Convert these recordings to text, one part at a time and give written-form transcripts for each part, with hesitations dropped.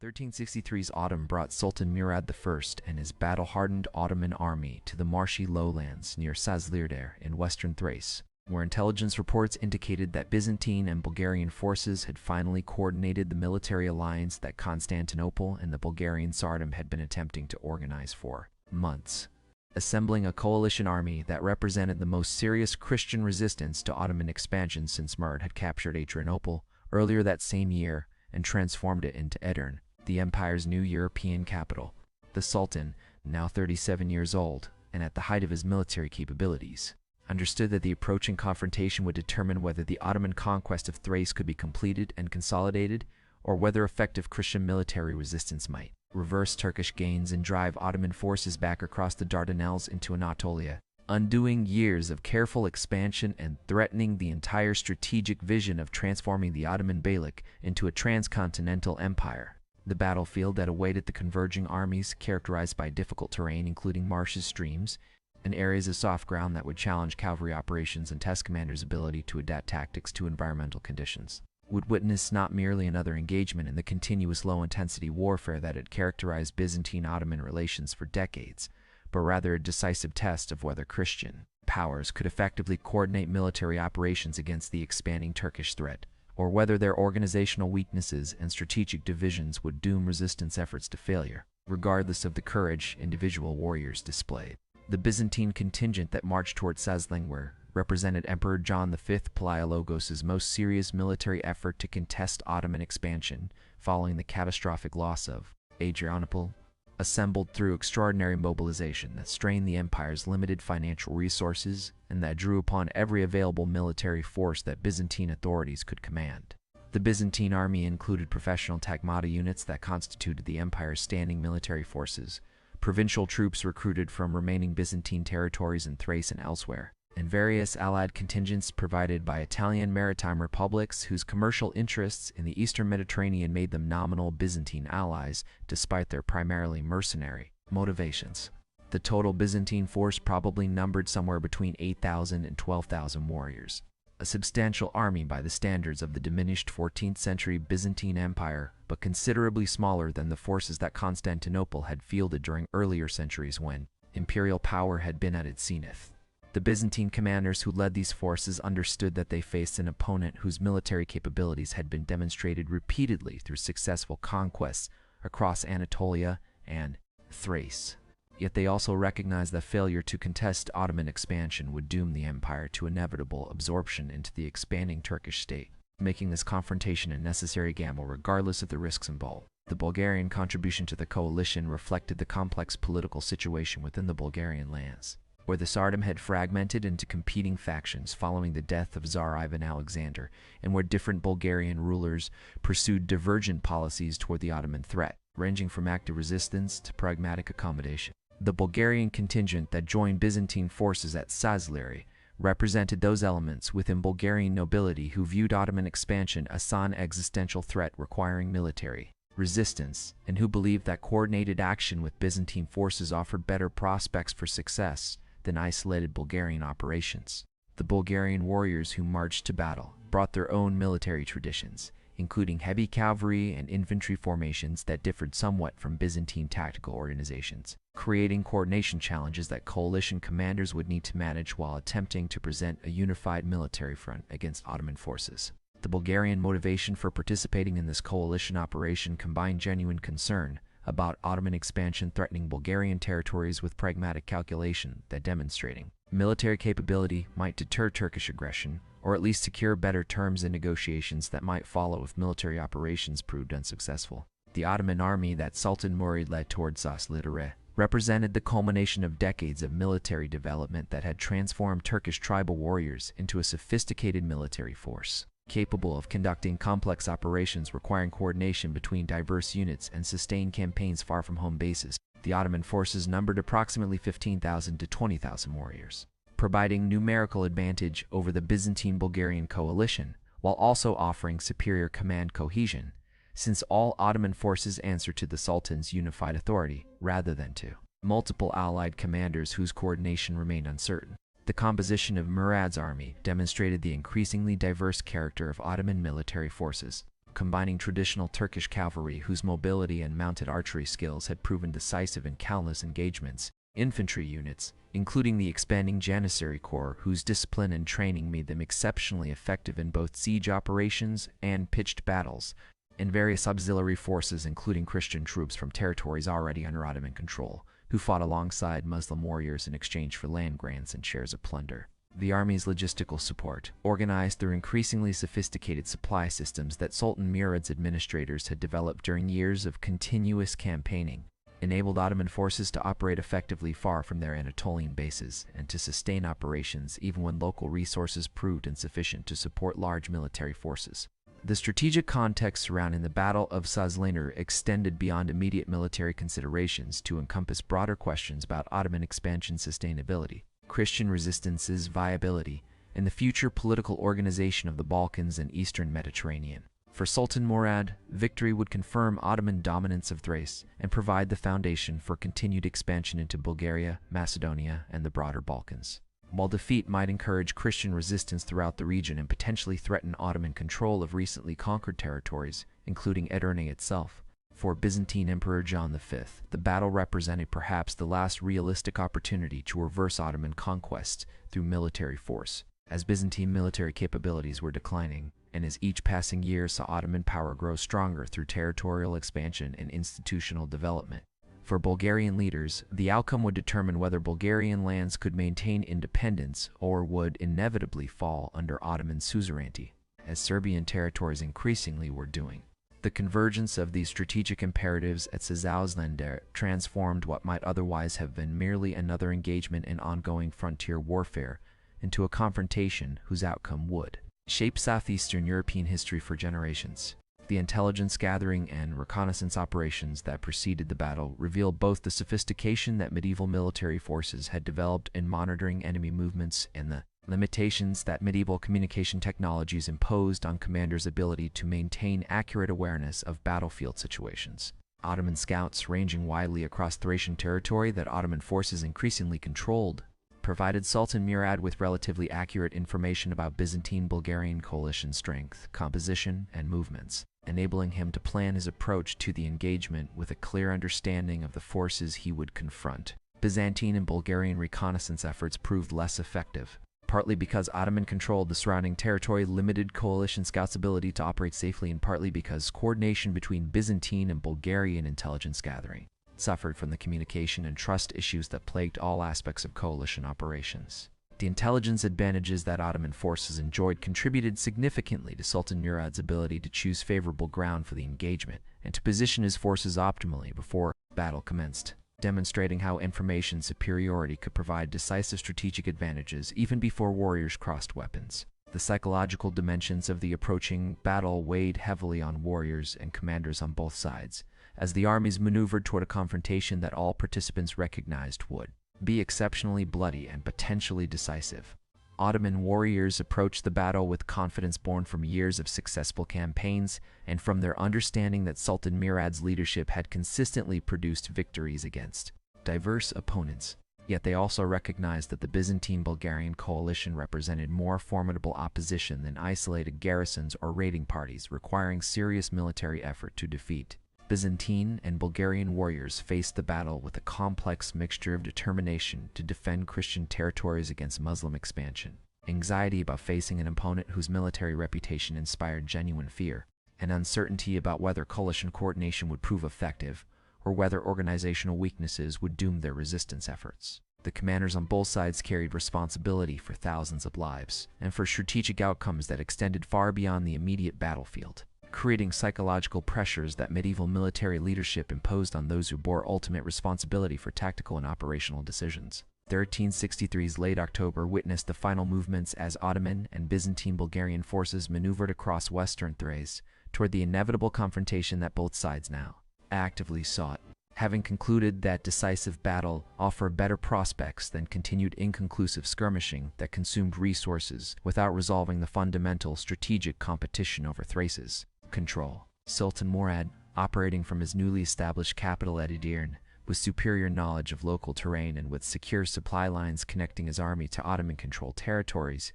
1363's autumn brought Sultan Murad I and his battle-hardened Ottoman army to the marshy lowlands near Sazlıdere in western Thrace, where intelligence reports indicated that Byzantine and Bulgarian forces had finally coordinated the military alliance that Constantinople and the Bulgarian Tsardom had been attempting to organize for months, assembling a coalition army that represented the most serious Christian resistance to Ottoman expansion since Murad had captured Adrianople earlier that same year and transformed it into Edirne, the empire's new European capital. The Sultan, now 37 years old and at the height of his military capabilities, understood that the approaching confrontation would determine whether the Ottoman conquest of Thrace could be completed and consolidated, or whether effective Christian military resistance might reverse Turkish gains and drive Ottoman forces back across the Dardanelles into Anatolia, undoing years of careful expansion and threatening the entire strategic vision of transforming the Ottoman Beylik into a transcontinental empire. The battlefield that awaited the converging armies, characterized by difficult terrain including marshes, streams, and areas of soft ground that would challenge cavalry operations and test commanders' ability to adapt tactics to environmental conditions, would witness not merely another engagement in the continuous low-intensity warfare that had characterized Byzantine-Ottoman relations for decades, but rather a decisive test of whether Christian powers could effectively coordinate military operations against the expanding Turkish threat, or whether their organizational weaknesses and strategic divisions would doom resistance efforts to failure, regardless of the courage individual warriors displayed. The Byzantine contingent that marched toward Sazlıdere represented Emperor John V Palaiologos's most serious military effort to contest Ottoman expansion following the catastrophic loss of Adrianople, assembled through extraordinary mobilization that strained the empire's limited financial resources and that drew upon every available military force that Byzantine authorities could command. The Byzantine army included professional tagmata units that constituted the empire's standing military forces, provincial troops recruited from remaining Byzantine territories in Thrace and elsewhere, and various allied contingents provided by Italian maritime republics whose commercial interests in the eastern Mediterranean made them nominal Byzantine allies despite their primarily mercenary motivations. The total Byzantine force probably numbered somewhere between 8,000 and 12,000 warriors, a substantial army by the standards of the diminished 14th century Byzantine Empire, but considerably smaller than the forces that Constantinople had fielded during earlier centuries when imperial power had been at its zenith. The Byzantine commanders who led these forces understood that they faced an opponent whose military capabilities had been demonstrated repeatedly through successful conquests across Anatolia and Thrace. Yet they also recognized that failure to contest Ottoman expansion would doom the empire to inevitable absorption into the expanding Turkish state, making this confrontation a necessary gamble regardless of the risks involved. The Bulgarian contribution to the coalition reflected the complex political situation within the Bulgarian lands, where the Tsardom had fragmented into competing factions following the death of Tsar Ivan Alexander, and where different Bulgarian rulers pursued divergent policies toward the Ottoman threat, ranging from active resistance to pragmatic accommodation. The Bulgarian contingent that joined Byzantine forces at Sazlıdere represented those elements within Bulgarian nobility who viewed Ottoman expansion as an existential threat requiring military resistance, and who believed that coordinated action with Byzantine forces offered better prospects for success than isolated Bulgarian operations. The Bulgarian warriors who marched to battle brought their own military traditions, including heavy cavalry and infantry formations that differed somewhat from Byzantine tactical organizations, creating coordination challenges that coalition commanders would need to manage while attempting to present a unified military front against Ottoman forces. The Bulgarian motivation for participating in this coalition operation combined genuine concern about Ottoman expansion threatening Bulgarian territories with pragmatic calculation that demonstrating military capability might deter Turkish aggression, or at least secure better terms in negotiations that might follow if military operations proved unsuccessful. The Ottoman army that Sultan Murad led towards Sazlıdere represented the culmination of decades of military development that had transformed Turkish tribal warriors into a sophisticated military force, capable of conducting complex operations requiring coordination between diverse units and sustained campaigns far from home bases. The Ottoman forces numbered approximately 15,000 to 20,000 warriors, providing numerical advantage over the Byzantine-Bulgarian coalition, while also offering superior command cohesion, since all Ottoman forces answered to the Sultan's unified authority, rather than to multiple allied commanders whose coordination remained uncertain. The composition of Murad's army demonstrated the increasingly diverse character of Ottoman military forces. combining traditional Turkish cavalry whose mobility and mounted archery skills had proven decisive in countless engagements, infantry units, including the expanding Janissary Corps whose discipline and training made them exceptionally effective in both siege operations and pitched battles, and various auxiliary forces including Christian troops from territories already under Ottoman control, who fought alongside Muslim warriors in exchange for land grants and shares of plunder. The army's logistical support, organized through increasingly sophisticated supply systems that Sultan Murad's administrators had developed during years of continuous campaigning, enabled Ottoman forces to operate effectively far from their Anatolian bases and to sustain operations even when local resources proved insufficient to support large military forces. The strategic context surrounding the Battle of Sazlıdere extended beyond immediate military considerations to encompass broader questions about Ottoman expansion sustainability, Christian resistance's viability, and the future political organization of the Balkans and Eastern Mediterranean. For Sultan Murad, victory would confirm Ottoman dominance of Thrace and provide the foundation for continued expansion into Bulgaria, Macedonia, and the broader Balkans. While defeat might encourage Christian resistance throughout the region and potentially threaten Ottoman control of recently conquered territories, including Edirne itself, for Byzantine Emperor John V, the battle represented perhaps the last realistic opportunity to reverse Ottoman conquest through military force, as Byzantine military capabilities were declining, and as each passing year saw Ottoman power grow stronger through territorial expansion and institutional development. For Bulgarian leaders, the outcome would determine whether Bulgarian lands could maintain independence or would inevitably fall under Ottoman suzerainty, as Serbian territories increasingly were doing. The convergence of these strategic imperatives at Sazlıdere transformed what might otherwise have been merely another engagement in ongoing frontier warfare into a confrontation whose outcome would shape southeastern European history for generations. The intelligence gathering and reconnaissance operations that preceded the battle revealed both the sophistication that medieval military forces had developed in monitoring enemy movements and the limitations that medieval communication technologies imposed on commanders' ability to maintain accurate awareness of battlefield situations. Ottoman scouts ranging widely across Thracian territory that Ottoman forces increasingly controlled provided Sultan Murad with relatively accurate information about Byzantine-Bulgarian coalition strength, composition, and movements, enabling him to plan his approach to the engagement with a clear understanding of the forces he would confront. Byzantine and Bulgarian reconnaissance efforts proved less effective, partly because Ottoman controlled the surrounding territory limited coalition scouts' ability to operate safely, and partly because coordination between Byzantine and Bulgarian intelligence gathering suffered from the communication and trust issues that plagued all aspects of coalition operations. The intelligence advantages that Ottoman forces enjoyed contributed significantly to Sultan Murad's ability to choose favorable ground for the engagement and to position his forces optimally before battle commenced, demonstrating how information superiority could provide decisive strategic advantages even before warriors crossed weapons. The psychological dimensions of the approaching battle weighed heavily on warriors and commanders on both sides, as the armies maneuvered toward a confrontation that all participants recognized would be exceptionally bloody and potentially decisive. Ottoman warriors approached the battle with confidence born from years of successful campaigns and from their understanding that Sultan Murad's leadership had consistently produced victories against diverse opponents. Yet they also recognized that the Byzantine-Bulgarian coalition represented more formidable opposition than isolated garrisons or raiding parties requiring serious military effort to defeat. Byzantine and Bulgarian warriors faced the battle with a complex mixture of determination to defend Christian territories against Muslim expansion, anxiety about facing an opponent whose military reputation inspired genuine fear, and uncertainty about whether coalition coordination would prove effective or whether organizational weaknesses would doom their resistance efforts. The commanders on both sides carried responsibility for thousands of lives and for strategic outcomes that extended far beyond the immediate battlefield, creating psychological pressures that medieval military leadership imposed on those who bore ultimate responsibility for tactical and operational decisions. 1363's late October witnessed the final movements as Ottoman and Byzantine Bulgarian forces maneuvered across western Thrace toward the inevitable confrontation that both sides now actively sought. Having concluded that decisive battle offered better prospects than continued inconclusive skirmishing that consumed resources without resolving the fundamental strategic competition over Thrace's control, Sultan Murad, operating from his newly established capital at Edirne, with superior knowledge of local terrain and with secure supply lines connecting his army to Ottoman-controlled territories,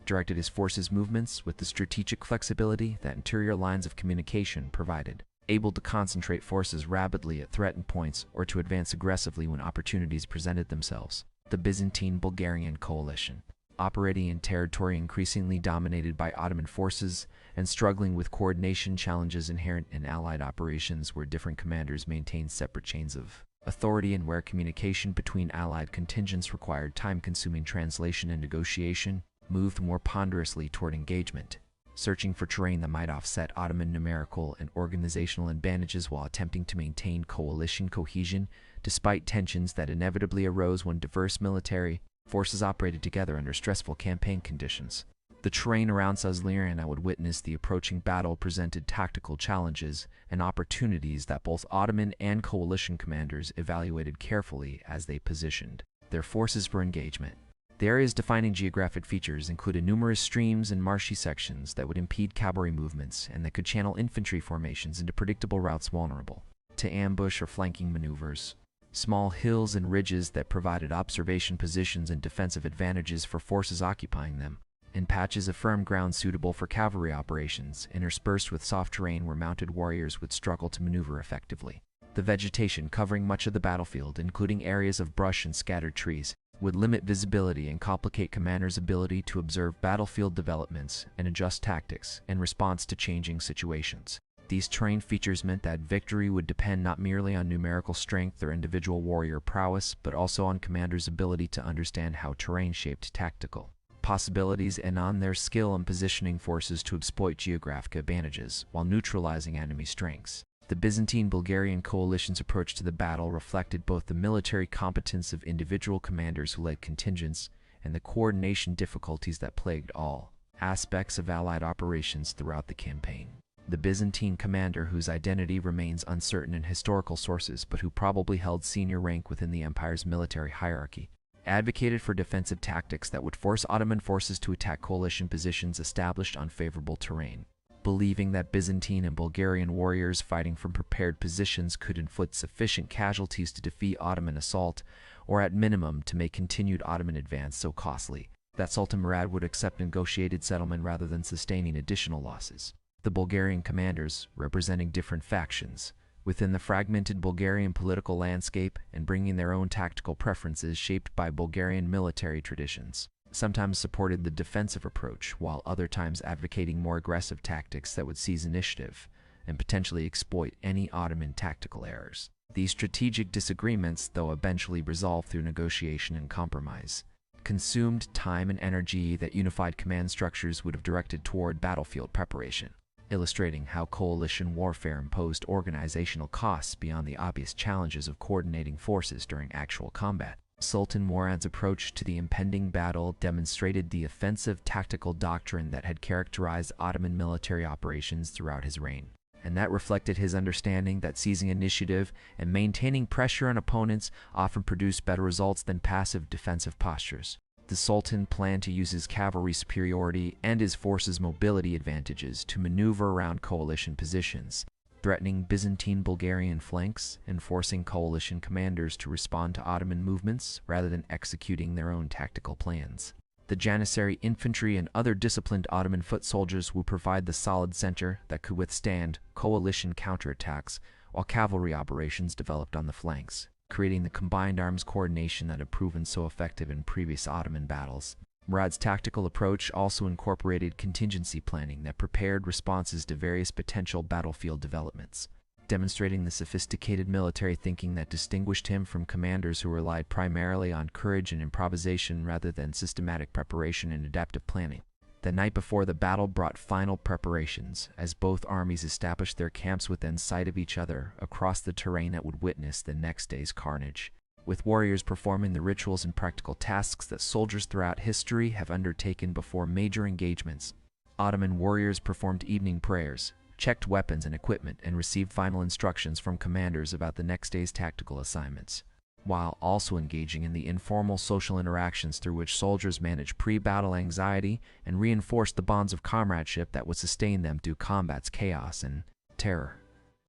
directed his forces' movements with the strategic flexibility that interior lines of communication provided, able to concentrate forces rapidly at threatened points or to advance aggressively when opportunities presented themselves. The Byzantine-Bulgarian coalition, operating in territory increasingly dominated by Ottoman forces and struggling with coordination challenges inherent in allied operations where different commanders maintained separate chains of authority and where communication between allied contingents required time-consuming translation and negotiation, moved more ponderously toward engagement, searching for terrain that might offset Ottoman numerical and organizational advantages while attempting to maintain coalition cohesion despite tensions that inevitably arose when diverse military forces operated together under stressful campaign conditions. The terrain around Sazlıdere and I would witness the approaching battle presented tactical challenges and opportunities that both Ottoman and coalition commanders evaluated carefully as they positioned their forces for engagement. The area's defining geographic features included numerous streams and marshy sections that would impede cavalry movements and that could channel infantry formations into predictable routes vulnerable to ambush or flanking maneuvers. Small hills and ridges that provided observation positions and defensive advantages for forces occupying them, and patches of firm ground suitable for cavalry operations, interspersed with soft terrain where mounted warriors would struggle to maneuver effectively. The vegetation covering much of the battlefield, including areas of brush and scattered trees, would limit visibility and complicate commanders' ability to observe battlefield developments and adjust tactics in response to changing situations. These terrain features meant that victory would depend not merely on numerical strength or individual warrior prowess, but also on commanders' ability to understand how terrain shaped tactical possibilities and on their skill in positioning forces to exploit geographic advantages while neutralizing enemy strengths. The Byzantine-Bulgarian coalition's approach to the battle reflected both the military competence of individual commanders who led contingents and the coordination difficulties that plagued all aspects of Allied operations throughout the campaign. The Byzantine commander, whose identity remains uncertain in historical sources but who probably held senior rank within the empire's military hierarchy, advocated for defensive tactics that would force Ottoman forces to attack coalition positions established on favorable terrain. Believing that Byzantine and Bulgarian warriors fighting from prepared positions could inflict sufficient casualties to defeat Ottoman assault, or at minimum to make continued Ottoman advance so costly that Sultan Murad would accept negotiated settlement rather than sustaining additional losses. The Bulgarian commanders, representing different factions within the fragmented Bulgarian political landscape and bringing their own tactical preferences shaped by Bulgarian military traditions, sometimes supported the defensive approach, while other times advocating more aggressive tactics that would seize initiative and potentially exploit any Ottoman tactical errors. These strategic disagreements, though eventually resolved through negotiation and compromise, consumed time and energy that unified command structures would have directed toward battlefield preparation, illustrating how coalition warfare imposed organizational costs beyond the obvious challenges of coordinating forces during actual combat. Sultan Murad's approach to the impending battle demonstrated the offensive tactical doctrine that had characterized Ottoman military operations throughout his reign, and that reflected his understanding that seizing initiative and maintaining pressure on opponents often produced better results than passive defensive postures. The Sultan planned to use his cavalry superiority and his forces' mobility advantages to maneuver around coalition positions, threatening Byzantine-Bulgarian flanks and forcing coalition commanders to respond to Ottoman movements rather than executing their own tactical plans. The Janissary infantry and other disciplined Ottoman foot soldiers would provide the solid center that could withstand coalition counterattacks, while cavalry operations developed on the flanks, creating the combined arms coordination that had proven so effective in previous Ottoman battles. Murad's tactical approach also incorporated contingency planning that prepared responses to various potential battlefield developments, demonstrating the sophisticated military thinking that distinguished him from commanders who relied primarily on courage and improvisation rather than systematic preparation and adaptive planning. The night before the battle brought final preparations, as both armies established their camps within sight of each other across the terrain that would witness the next day's carnage, with warriors performing the rituals and practical tasks that soldiers throughout history have undertaken before major engagements. Ottoman warriors performed evening prayers, checked weapons and equipment, and received final instructions from commanders about the next day's tactical assignments, while also engaging in the informal social interactions through which soldiers managed pre-battle anxiety and reinforced the bonds of comradeship that would sustain them through combat's chaos and terror.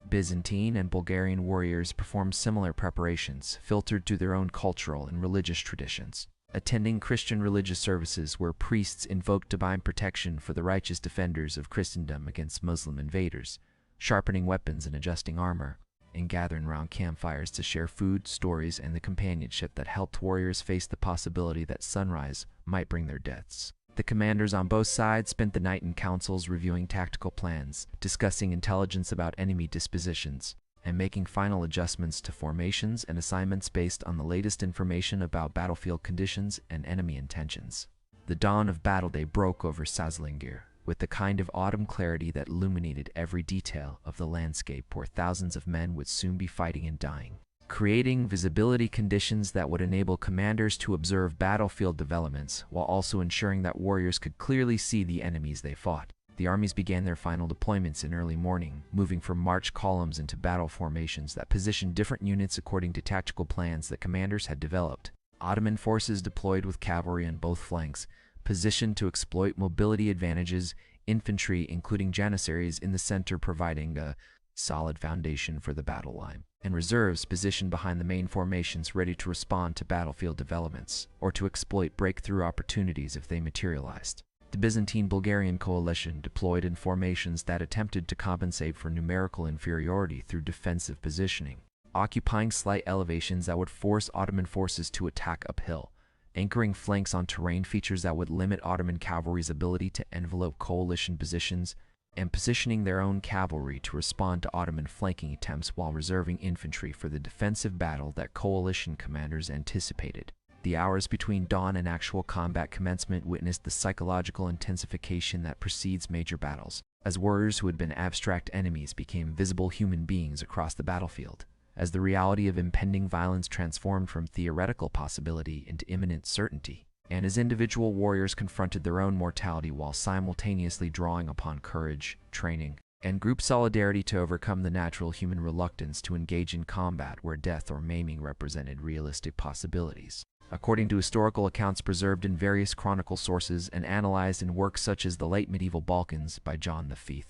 Byzantine and Bulgarian warriors performed similar preparations, filtered through their own cultural and religious traditions. attending Christian religious services where priests invoked divine protection for the righteous defenders of Christendom against Muslim invaders, sharpening weapons and adjusting armor, and gathering around campfires to share food, stories, and the companionship that helped warriors face the possibility that sunrise might bring their deaths. The commanders on both sides spent the night in councils reviewing tactical plans, discussing intelligence about enemy dispositions, and making final adjustments to formations and assignments based on the latest information about battlefield conditions and enemy intentions. The dawn of battle day broke over Sazlıdere with the kind of autumn clarity that illuminated every detail of the landscape where thousands of men would soon be fighting and dying, creating visibility conditions that would enable commanders to observe battlefield developments while also ensuring that warriors could clearly see the enemies they fought. The armies began their final deployments in early morning, moving from march columns into battle formations that positioned different units according to tactical plans that commanders had developed. Ottoman forces deployed with cavalry on both flanks, positioned to exploit mobility advantages, infantry including Janissaries in the center providing a solid foundation for the battle line, and reserves positioned behind the main formations ready to respond to battlefield developments or to exploit breakthrough opportunities if they materialized. The Byzantine-Bulgarian coalition deployed in formations that attempted to compensate for numerical inferiority through defensive positioning, occupying slight elevations that would force Ottoman forces to attack uphill, anchoring flanks on terrain features that would limit Ottoman cavalry's ability to envelope coalition positions, and positioning their own cavalry to respond to Ottoman flanking attempts while reserving infantry for the defensive battle that coalition commanders anticipated. The hours between dawn and actual combat commencement witnessed the psychological intensification that precedes major battles, as warriors who had been abstract enemies became visible human beings across the battlefield, as the reality of impending violence transformed from theoretical possibility into imminent certainty, and as individual warriors confronted their own mortality while simultaneously drawing upon courage, training, and group solidarity to overcome the natural human reluctance to engage in combat where death or maiming represented realistic possibilities. According to historical accounts preserved in various chronicle sources and analyzed in works such as The Late Medieval Balkans by John V.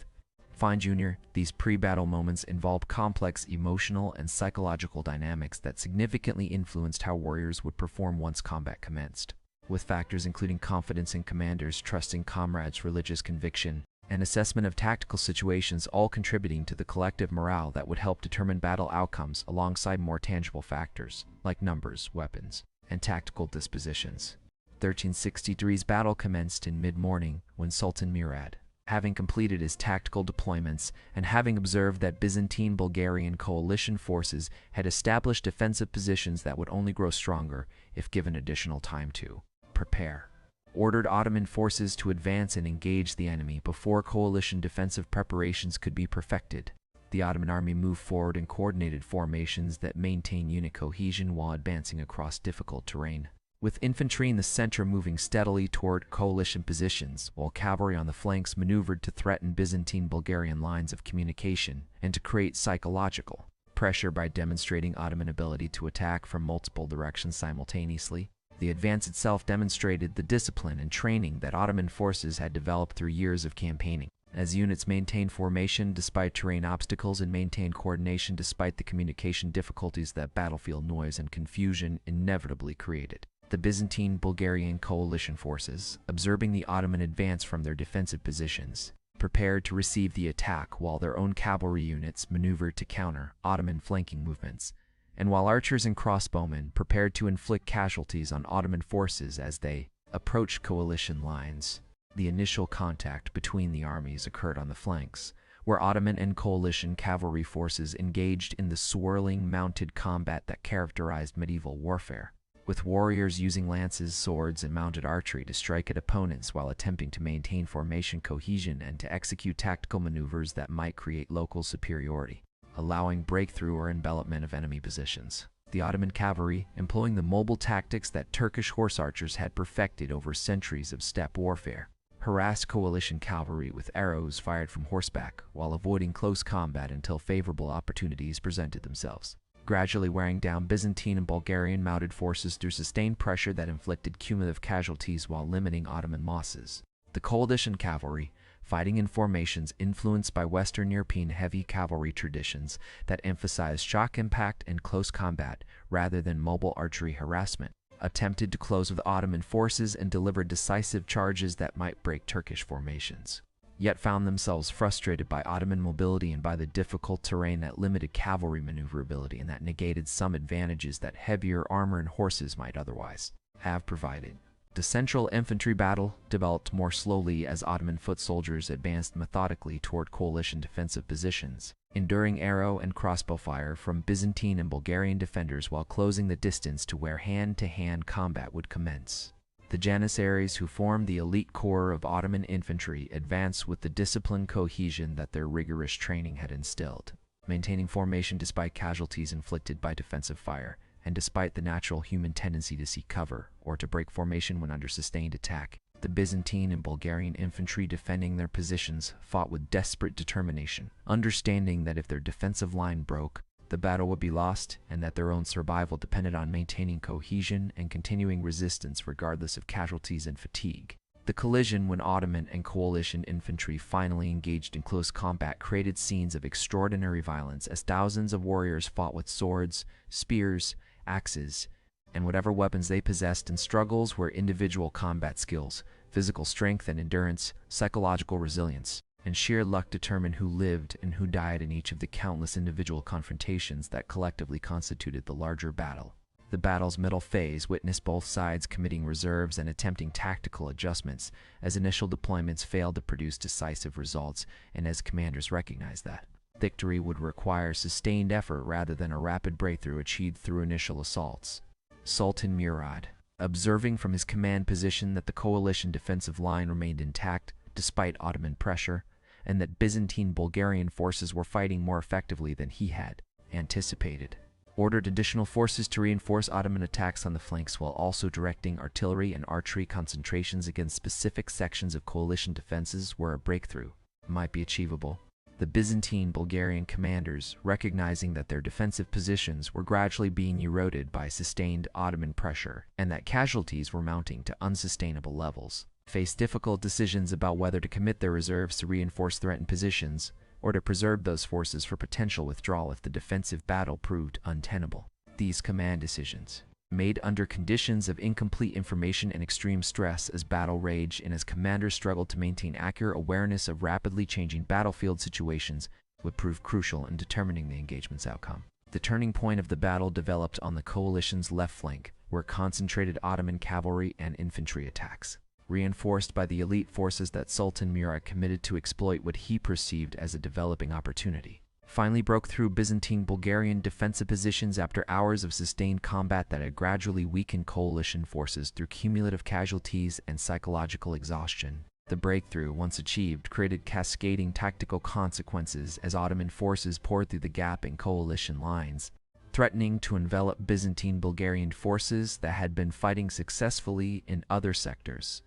Fine Jr., these pre-battle moments involved complex emotional and psychological dynamics that significantly influenced how warriors would perform once combat commenced, with factors including confidence in commanders, trusting comrades' religious conviction, and assessment of tactical situations all contributing to the collective morale that would help determine battle outcomes alongside more tangible factors like numbers, weapons, and tactical dispositions. 1363's battle commenced in mid-morning when Sultan Murad, having completed his tactical deployments and having observed that Byzantine-Bulgarian coalition forces had established defensive positions that would only grow stronger if given additional time to prepare, ordered Ottoman forces to advance and engage the enemy before coalition defensive preparations could be perfected. The Ottoman army moved forward in coordinated formations that maintained unit cohesion while advancing across difficult terrain, with infantry in the center moving steadily toward coalition positions, while cavalry on the flanks maneuvered to threaten Byzantine-Bulgarian lines of communication and to create psychological pressure by demonstrating Ottoman ability to attack from multiple directions simultaneously. The advance itself demonstrated the discipline and training that Ottoman forces had developed through years of campaigning, as units maintained formation despite terrain obstacles and maintained coordination despite the communication difficulties that battlefield noise and confusion inevitably created. The Byzantine-Bulgarian coalition forces, observing the Ottoman advance from their defensive positions, prepared to receive the attack while their own cavalry units maneuvered to counter Ottoman flanking movements, and while archers and crossbowmen prepared to inflict casualties on Ottoman forces as they approached coalition lines. The initial contact between the armies occurred on the flanks, where Ottoman and coalition cavalry forces engaged in the swirling mounted combat that characterized medieval warfare, with warriors using lances, swords, and mounted archery to strike at opponents while attempting to maintain formation cohesion and to execute tactical maneuvers that might create local superiority, allowing breakthrough or envelopment of enemy positions. The Ottoman cavalry, employing the mobile tactics that Turkish horse archers had perfected over centuries of steppe warfare, harassed coalition cavalry with arrows fired from horseback while avoiding close combat until favorable opportunities presented themselves, gradually wearing down Byzantine and Bulgarian mounted forces through sustained pressure that inflicted cumulative casualties while limiting Ottoman losses. The coalition cavalry, fighting in formations influenced by Western European heavy cavalry traditions that emphasized shock impact and close combat rather than mobile archery harassment, attempted to close with Ottoman forces and delivered decisive charges that might break Turkish formations, yet found themselves frustrated by Ottoman mobility and by the difficult terrain that limited cavalry maneuverability and that negated some advantages that heavier armor and horses might otherwise have provided. The central infantry battle developed more slowly as Ottoman foot soldiers advanced methodically toward coalition defensive positions, enduring arrow and crossbow fire from Byzantine and Bulgarian defenders while closing the distance to where hand-to-hand combat would commence. The Janissaries, who formed the elite corps of Ottoman infantry, advanced with the disciplined cohesion that their rigorous training had instilled, maintaining formation despite casualties inflicted by defensive fire, and despite the natural human tendency to seek cover or to break formation when under sustained attack. The Byzantine and Bulgarian infantry defending their positions fought with desperate determination, understanding that if their defensive line broke, the battle would be lost and that their own survival depended on maintaining cohesion and continuing resistance regardless of casualties and fatigue. The collision when Ottoman and coalition infantry finally engaged in close combat created scenes of extraordinary violence as thousands of warriors fought with swords, spears, axes, and whatever weapons they possessed in struggles where individual combat skills, physical strength and endurance, psychological resilience, and sheer luck determined who lived and who died in each of the countless individual confrontations that collectively constituted the larger battle. The battle's middle phase witnessed both sides committing reserves and attempting tactical adjustments as initial deployments failed to produce decisive results and as commanders recognized that victory would require sustained effort rather than a rapid breakthrough achieved through initial assaults. Sultan Murad, observing from his command position that the coalition defensive line remained intact despite Ottoman pressure, and that Byzantine-Bulgarian forces were fighting more effectively than he had anticipated, ordered additional forces to reinforce Ottoman attacks on the flanks while also directing artillery and archery concentrations against specific sections of coalition defenses where a breakthrough might be achievable. The Byzantine-Bulgarian commanders, recognizing that their defensive positions were gradually being eroded by sustained Ottoman pressure and that casualties were mounting to unsustainable levels, faced difficult decisions about whether to commit their reserves to reinforce threatened positions or to preserve those forces for potential withdrawal if the defensive battle proved untenable. These command decisions, made under conditions of incomplete information and extreme stress as battle raged and as commanders struggled to maintain accurate awareness of rapidly changing battlefield situations, would prove crucial in determining the engagement's outcome. The turning point of the battle developed on the coalition's left flank, where concentrated Ottoman cavalry and infantry attacks, reinforced by the elite forces that Sultan Murad committed to exploit what he perceived as a developing opportunity, finally broke through Byzantine-Bulgarian defensive positions after hours of sustained combat that had gradually weakened coalition forces through cumulative casualties and psychological exhaustion. The breakthrough, once achieved, created cascading tactical consequences as Ottoman forces poured through the gap in coalition lines, threatening to envelop Byzantine-Bulgarian forces that had been fighting successfully in other sectors,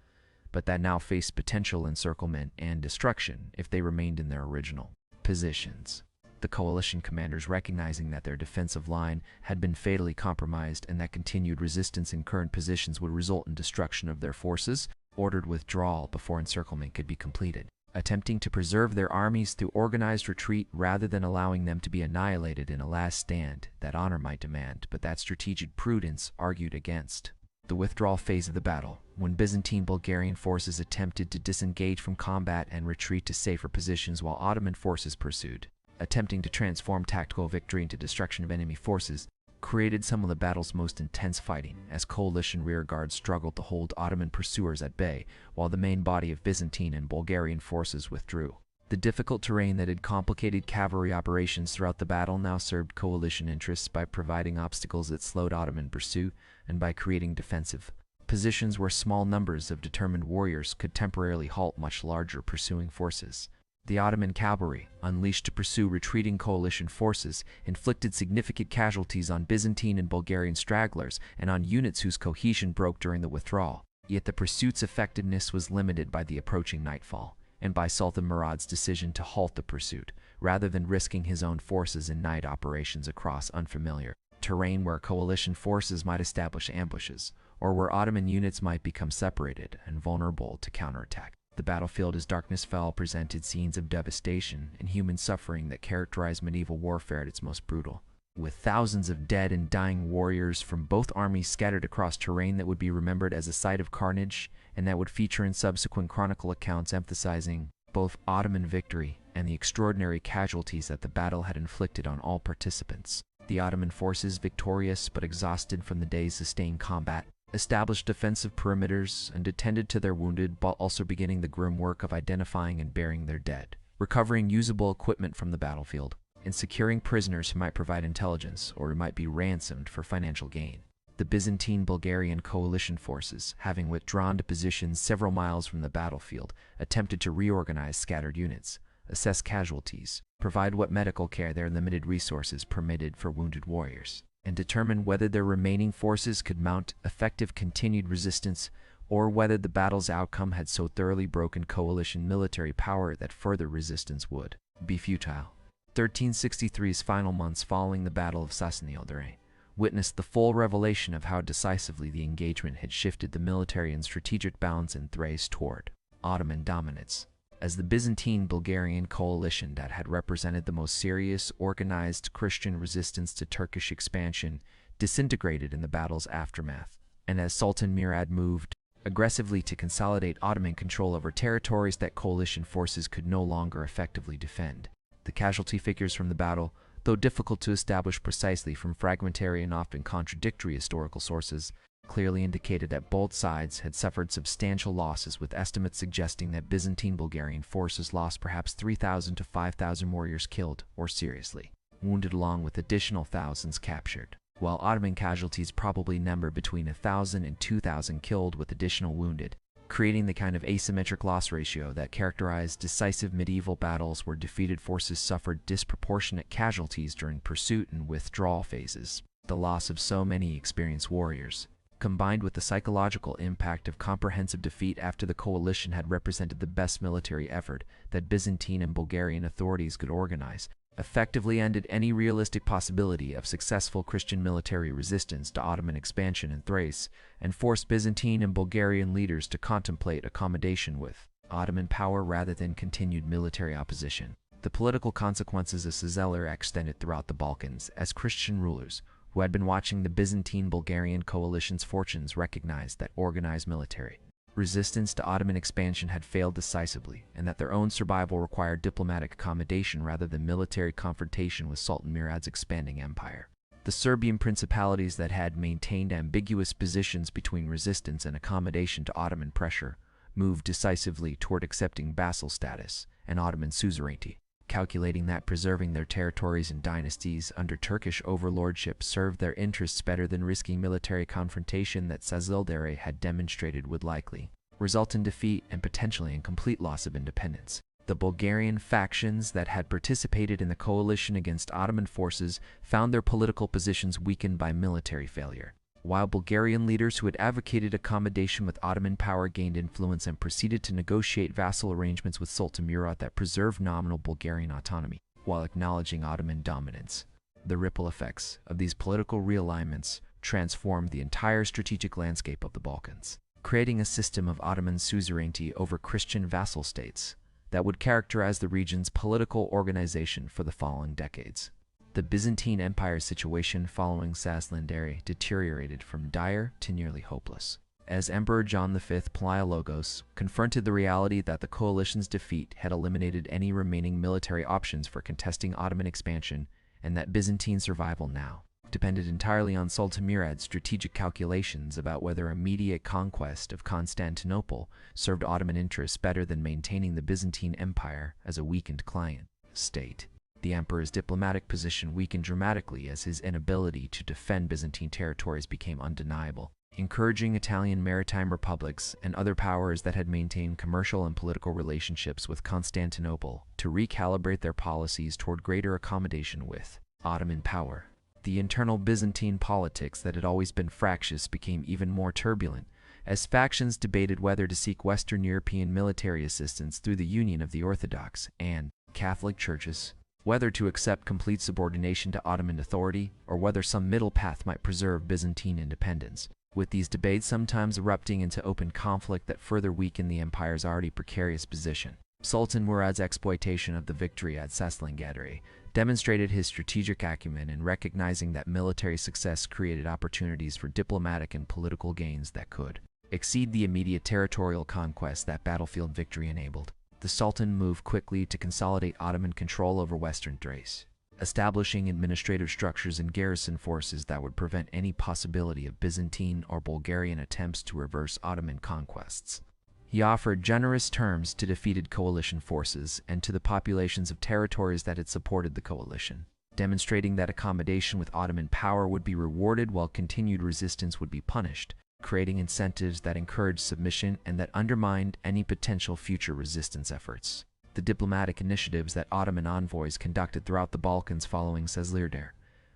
but that now faced potential encirclement and destruction if they remained in their original positions. The coalition commanders, recognizing that their defensive line had been fatally compromised and that continued resistance in current positions would result in destruction of their forces, ordered withdrawal before encirclement could be completed, attempting to preserve their armies through organized retreat rather than allowing them to be annihilated in a last stand that honor might demand, but that strategic prudence argued against. The withdrawal phase of the battle, when Byzantine-Bulgarian forces attempted to disengage from combat and retreat to safer positions while Ottoman forces pursued, attempting to transform tactical victory into destruction of enemy forces, created some of the battle's most intense fighting as coalition rearguards struggled to hold Ottoman pursuers at bay while the main body of Byzantine and Bulgarian forces withdrew. The difficult terrain that had complicated cavalry operations throughout the battle now served coalition interests by providing obstacles that slowed Ottoman pursuit and by creating defensive positions where small numbers of determined warriors could temporarily halt much larger pursuing forces. The Ottoman cavalry, unleashed to pursue retreating coalition forces, inflicted significant casualties on Byzantine and Bulgarian stragglers and on units whose cohesion broke during the withdrawal. Yet the pursuit's effectiveness was limited by the approaching nightfall, and by Sultan Murad's decision to halt the pursuit, rather than risking his own forces in night operations across unfamiliar terrain where coalition forces might establish ambushes, or where Ottoman units might become separated and vulnerable to counterattack. The battlefield, as darkness fell, presented scenes of devastation and human suffering that characterized medieval warfare at its most brutal. with thousands of dead and dying warriors from both armies scattered across terrain that would be remembered as a site of carnage, and that would feature in subsequent chronicle accounts emphasizing both Ottoman victory and the extraordinary casualties that the battle had inflicted on all participants. The Ottoman forces, victorious but exhausted from the day's sustained combat, established defensive perimeters and attended to their wounded, while also beginning the grim work of identifying and burying their dead, recovering usable equipment from the battlefield, and securing prisoners who might provide intelligence or who might be ransomed for financial gain. The Byzantine-Bulgarian coalition forces, having withdrawn to positions several miles from the battlefield, attempted to reorganize scattered units, assess casualties, provide what medical care their limited resources permitted for wounded warriors, and determine whether their remaining forces could mount effective continued resistance or whether the battle's outcome had so thoroughly broken coalition military power that further resistance would be futile. 1363's final months following the Battle of Sazlıdere witnessed the full revelation of how decisively the engagement had shifted the military and strategic balance in Thrace toward Ottoman dominance, as the Byzantine-Bulgarian coalition that had represented the most serious, organized Christian resistance to Turkish expansion disintegrated in the battle's aftermath, and as Sultan Murad moved aggressively to consolidate Ottoman control over territories that coalition forces could no longer effectively defend. The casualty figures from the battle, though difficult to establish precisely from fragmentary and often contradictory historical sources, clearly indicated that both sides had suffered substantial losses, with estimates suggesting that Byzantine-Bulgarian forces lost perhaps 3,000 to 5,000 warriors killed or seriously wounded, along with additional thousands captured, while Ottoman casualties probably numbered between 1,000 and 2,000 killed with additional wounded, creating the kind of asymmetric loss ratio that characterized decisive medieval battles where defeated forces suffered disproportionate casualties during pursuit and withdrawal phases. The loss of so many experienced warriors, combined with the psychological impact of comprehensive defeat after the coalition had represented the best military effort that Byzantine and Bulgarian authorities could organize, effectively ended any realistic possibility of successful Christian military resistance to Ottoman expansion in Thrace, and forced Byzantine and Bulgarian leaders to contemplate accommodation with Ottoman power rather than continued military opposition. The political consequences of Sazlıdere extended throughout the Balkans, as Christian rulers, who had been watching the Byzantine-Bulgarian coalition's fortunes, recognized that organized military resistance to Ottoman expansion had failed decisively, and that their own survival required diplomatic accommodation rather than military confrontation with Sultan Murad's expanding empire. The Serbian principalities that had maintained ambiguous positions between resistance and accommodation to Ottoman pressure moved decisively toward accepting vassal status and Ottoman suzerainty, calculating that preserving their territories and dynasties under Turkish overlordship served their interests better than risking military confrontation that Sazlıdere had demonstrated would likely result in defeat and potentially in complete loss of independence. The Bulgarian factions that had participated in the coalition against Ottoman forces found their political positions weakened by military failure, while Bulgarian leaders who had advocated accommodation with Ottoman power gained influence and proceeded to negotiate vassal arrangements with Sultan Murad that preserved nominal Bulgarian autonomy while acknowledging Ottoman dominance. The ripple effects of these political realignments transformed the entire strategic landscape of the Balkans, creating a system of Ottoman suzerainty over Christian vassal states that would characterize the region's political organization for the following decades. The Byzantine Empire's situation following Sazlıdere deteriorated from dire to nearly hopeless, as Emperor John V Palaiologos confronted the reality that the coalition's defeat had eliminated any remaining military options for contesting Ottoman expansion, and that Byzantine survival now depended entirely on Sultan Murad's strategic calculations about whether immediate conquest of Constantinople served Ottoman interests better than maintaining the Byzantine Empire as a weakened client state. The emperor's diplomatic position weakened dramatically as his inability to defend Byzantine territories became undeniable, encouraging Italian maritime republics and other powers that had maintained commercial and political relationships with Constantinople to recalibrate their policies toward greater accommodation with Ottoman power. The internal Byzantine politics that had always been fractious became even more turbulent, as factions debated whether to seek Western European military assistance through the union of the Orthodox and Catholic churches, whether to accept complete subordination to Ottoman authority, or whether some middle path might preserve Byzantine independence, with these debates sometimes erupting into open conflict that further weakened the empire's already precarious position. Sultan Murad's exploitation of the victory at Sazlıdere demonstrated his strategic acumen in recognizing that military success created opportunities for diplomatic and political gains that could exceed the immediate territorial conquest that battlefield victory enabled. The Sultan moved quickly to consolidate Ottoman control over western Thrace, establishing administrative structures and garrison forces that would prevent any possibility of Byzantine or Bulgarian attempts to reverse Ottoman conquests. He offered generous terms to defeated coalition forces and to the populations of territories that had supported the coalition, demonstrating that accommodation with Ottoman power would be rewarded while continued resistance would be punished, creating incentives that encouraged submission and that undermined any potential future resistance efforts. The diplomatic initiatives that Ottoman envoys conducted throughout the Balkans following Sazlıdere,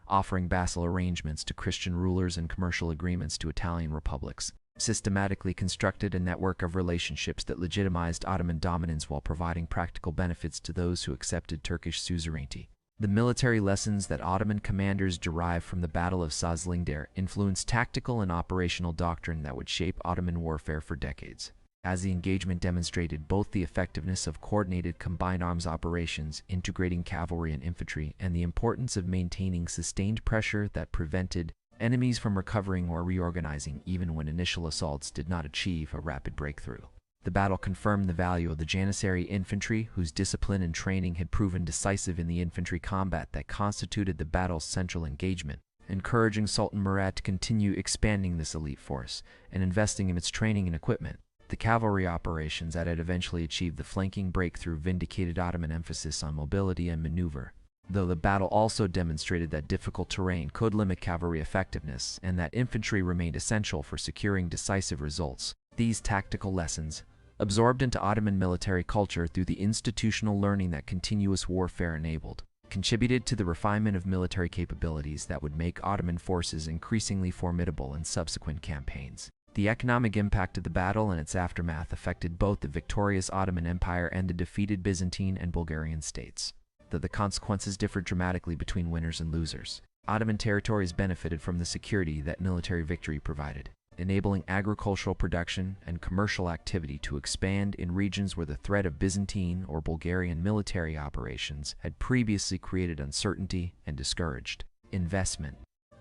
offering vassal arrangements to Christian rulers and commercial agreements to Italian republics, systematically constructed a network of relationships that legitimized Ottoman dominance while providing practical benefits to those who accepted Turkish suzerainty. The military lessons that Ottoman commanders derived from the Battle of Sazlıdere influenced tactical and operational doctrine that would shape Ottoman warfare for decades, as the engagement demonstrated both the effectiveness of coordinated combined arms operations, integrating cavalry and infantry, and the importance of maintaining sustained pressure that prevented enemies from recovering or reorganizing even when initial assaults did not achieve a rapid breakthrough. The battle confirmed the value of the Janissary infantry, whose discipline and training had proven decisive in the infantry combat that constituted the battle's central engagement, encouraging Sultan Murad to continue expanding this elite force and investing in its training and equipment. The cavalry operations that had eventually achieved the flanking breakthrough vindicated Ottoman emphasis on mobility and maneuver, though the battle also demonstrated that difficult terrain could limit cavalry effectiveness and that infantry remained essential for securing decisive results. These tactical lessons, absorbed into Ottoman military culture through the institutional learning that continuous warfare enabled, contributed to the refinement of military capabilities that would make Ottoman forces increasingly formidable in subsequent campaigns. The economic impact of the battle and its aftermath affected both the victorious Ottoman Empire and the defeated Byzantine and Bulgarian states, though the consequences differed dramatically between winners and losers. Ottoman territories benefited from the security that military victory provided, enabling agricultural production and commercial activity to expand in regions where the threat of Byzantine or Bulgarian military operations had previously created uncertainty and discouraged investment.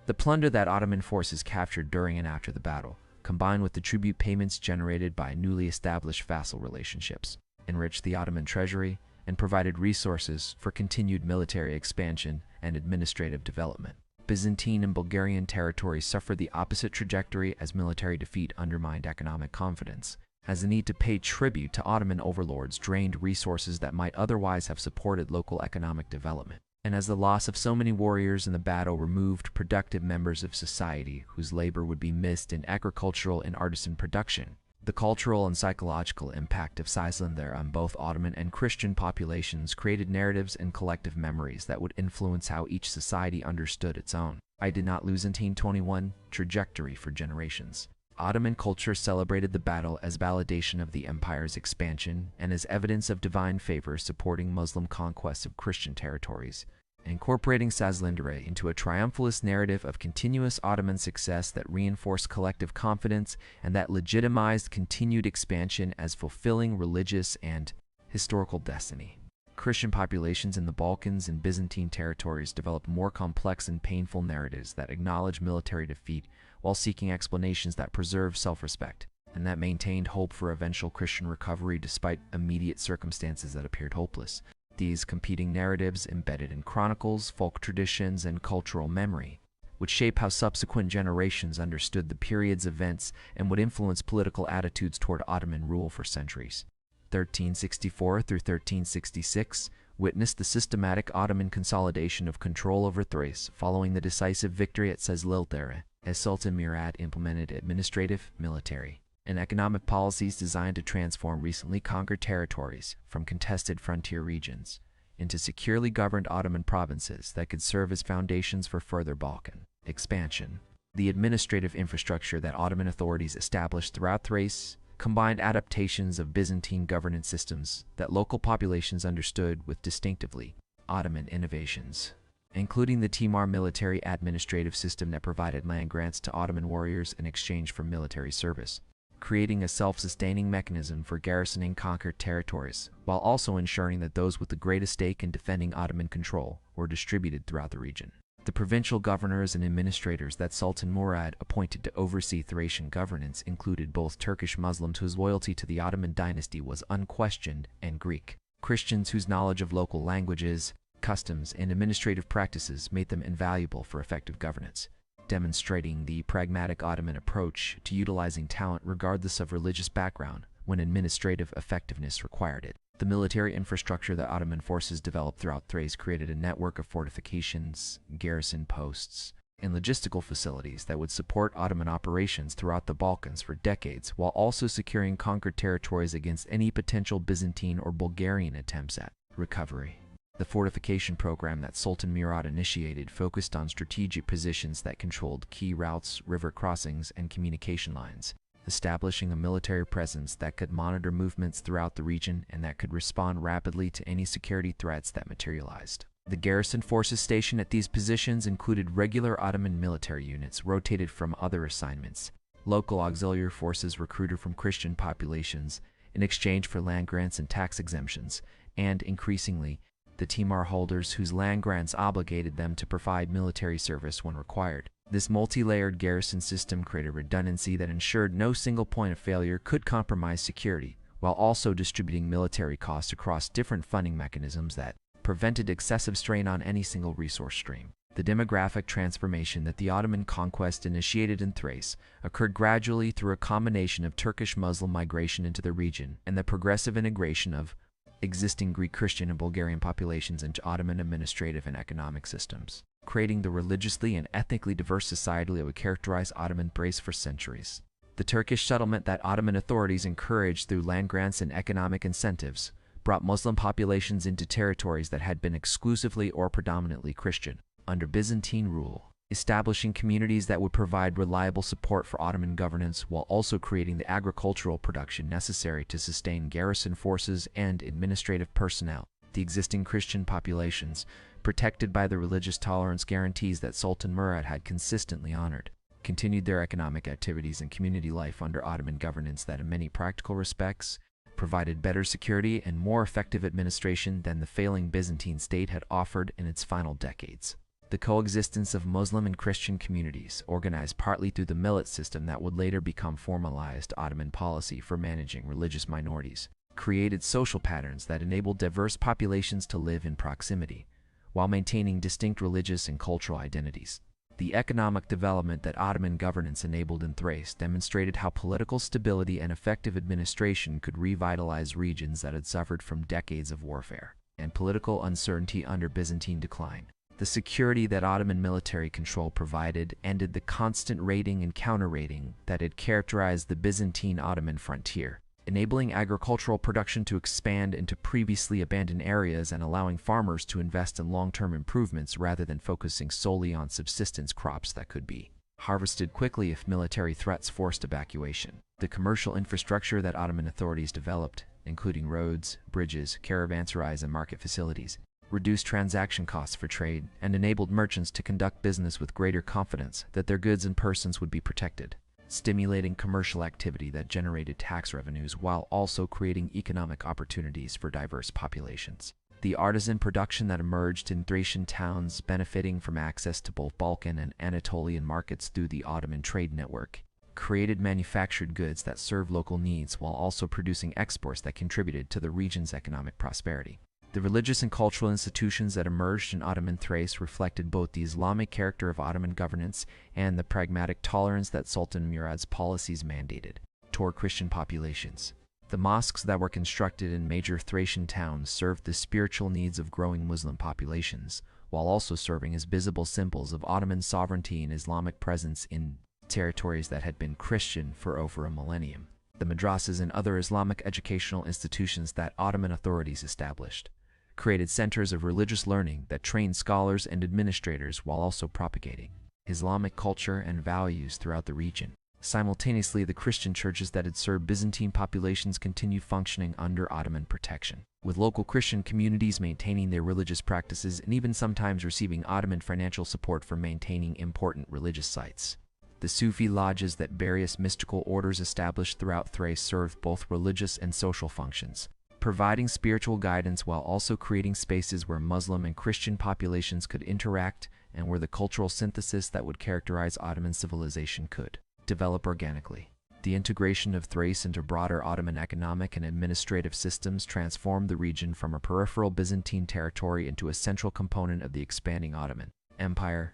The plunder that Ottoman forces captured during and after the battle, combined with the tribute payments generated by newly established vassal relationships, enriched the Ottoman treasury and provided resources for continued military expansion and administrative development. Byzantine and Bulgarian territories suffered the opposite trajectory as military defeat undermined economic confidence, as the need to pay tribute to Ottoman overlords drained resources that might otherwise have supported local economic development, and as the loss of so many warriors in the battle removed productive members of society whose labor would be missed in agricultural and artisan production. The cultural and psychological impact of Sazlıdere on both Ottoman and Christian populations created narratives and collective memories that would influence how each society understood its own. I did not lose in 1921 trajectory for generations. Ottoman culture celebrated the battle as validation of the empire's expansion and as evidence of divine favor supporting Muslim conquests of Christian territories, incorporating Sazlıdere into a triumphalist narrative of continuous Ottoman success that reinforced collective confidence and that legitimized continued expansion as fulfilling religious and historical destiny. Christian populations in the Balkans and Byzantine territories developed more complex and painful narratives that acknowledge military defeat while seeking explanations that preserve self-respect and that maintained hope for eventual Christian recovery despite immediate circumstances that appeared hopeless. These competing narratives, embedded in chronicles, folk traditions, and cultural memory, would shape how subsequent generations understood the period's events and would influence political attitudes toward Ottoman rule for centuries. 1364 through 1366 witnessed the systematic Ottoman consolidation of control over Thrace following the decisive victory at Sazlıdere, as Sultan Murad implemented administrative, military, and economic policies designed to transform recently conquered territories from contested frontier regions into securely governed Ottoman provinces that could serve as foundations for further Balkan expansion. The administrative infrastructure that Ottoman authorities established throughout Thrace combined adaptations of Byzantine governance systems that local populations understood with distinctively Ottoman innovations, including the Timar military administrative system that provided land grants to Ottoman warriors in exchange for military service. creating a self-sustaining mechanism for garrisoning conquered territories, while also ensuring that those with the greatest stake in defending Ottoman control were distributed throughout the region. The provincial governors and administrators that Sultan Murad appointed to oversee Thracian governance included both Turkish Muslims whose loyalty to the Ottoman dynasty was unquestioned and Greek Christians whose knowledge of local languages, customs, and administrative practices made them invaluable for effective governance, demonstrating the pragmatic Ottoman approach to utilizing talent regardless of religious background when administrative effectiveness required it. The military infrastructure that Ottoman forces developed throughout Thrace created a network of fortifications, garrison posts, and logistical facilities that would support Ottoman operations throughout the Balkans for decades, while also securing conquered territories against any potential Byzantine or Bulgarian attempts at recovery. The fortification program that Sultan Murad initiated focused on strategic positions that controlled key routes, river crossings, and communication lines, establishing a military presence that could monitor movements throughout the region and that could respond rapidly to any security threats that materialized. The garrison forces stationed at these positions included regular Ottoman military units rotated from other assignments, local auxiliary forces recruited from Christian populations in exchange for land grants and tax exemptions, and, increasingly, the Timar holders whose land grants obligated them to provide military service when required. This multi-layered garrison system created redundancy that ensured no single point of failure could compromise security, while also distributing military costs across different funding mechanisms that prevented excessive strain on any single resource stream. The demographic transformation that the Ottoman conquest initiated in Thrace occurred gradually through a combination of Turkish Muslim migration into the region and the progressive integration of existing Greek Christian and Bulgarian populations into Ottoman administrative and economic systems, creating the religiously and ethnically diverse society that would characterize Ottoman Thrace for centuries. The Turkish settlement that Ottoman authorities encouraged through land grants and economic incentives brought Muslim populations into territories that had been exclusively or predominantly Christian under Byzantine rule, establishing communities that would provide reliable support for Ottoman governance while also creating the agricultural production necessary to sustain garrison forces and administrative personnel. The existing Christian populations, protected by the religious tolerance guarantees that Sultan Murad had consistently honored, continued their economic activities and community life under Ottoman governance that in many practical respects provided better security and more effective administration than the failing Byzantine state had offered in its final decades. The coexistence of Muslim and Christian communities, organized partly through the millet system that would later become formalized Ottoman policy for managing religious minorities, created social patterns that enabled diverse populations to live in proximity, while maintaining distinct religious and cultural identities. The economic development that Ottoman governance enabled in Thrace demonstrated how political stability and effective administration could revitalize regions that had suffered from decades of warfare and political uncertainty under Byzantine decline. The security that Ottoman military control provided ended the constant raiding and counter-raiding that had characterized the Byzantine-Ottoman frontier, enabling agricultural production to expand into previously abandoned areas and allowing farmers to invest in long-term improvements rather than focusing solely on subsistence crops that could be harvested quickly if military threats forced evacuation. The commercial infrastructure that Ottoman authorities developed, including roads, bridges, caravanserais, and market facilities, reduced transaction costs for trade and enabled merchants to conduct business with greater confidence that their goods and persons would be protected, stimulating commercial activity that generated tax revenues while also creating economic opportunities for diverse populations. The artisan production that emerged in Thracian towns, benefiting from access to both Balkan and Anatolian markets through the Ottoman trade network, created manufactured goods that served local needs while also producing exports that contributed to the region's economic prosperity. The religious and cultural institutions that emerged in Ottoman Thrace reflected both the Islamic character of Ottoman governance and the pragmatic tolerance that Sultan Murad's policies mandated toward Christian populations. The mosques that were constructed in major Thracian towns served the spiritual needs of growing Muslim populations, while also serving as visible symbols of Ottoman sovereignty and Islamic presence in territories that had been Christian for over a millennium. The madrasas and other Islamic educational institutions that Ottoman authorities established created centers of religious learning that trained scholars and administrators while also propagating Islamic culture and values throughout the region. Simultaneously, the Christian churches that had served Byzantine populations continued functioning under Ottoman protection, with local Christian communities maintaining their religious practices and even sometimes receiving Ottoman financial support for maintaining important religious sites. The Sufi lodges that various mystical orders established throughout Thrace served both religious and social functions, providing spiritual guidance while also creating spaces where Muslim and Christian populations could interact and where the cultural synthesis that would characterize Ottoman civilization could develop organically. The integration of Thrace into broader Ottoman economic and administrative systems transformed the region from a peripheral Byzantine territory into a central component of the expanding Ottoman Empire,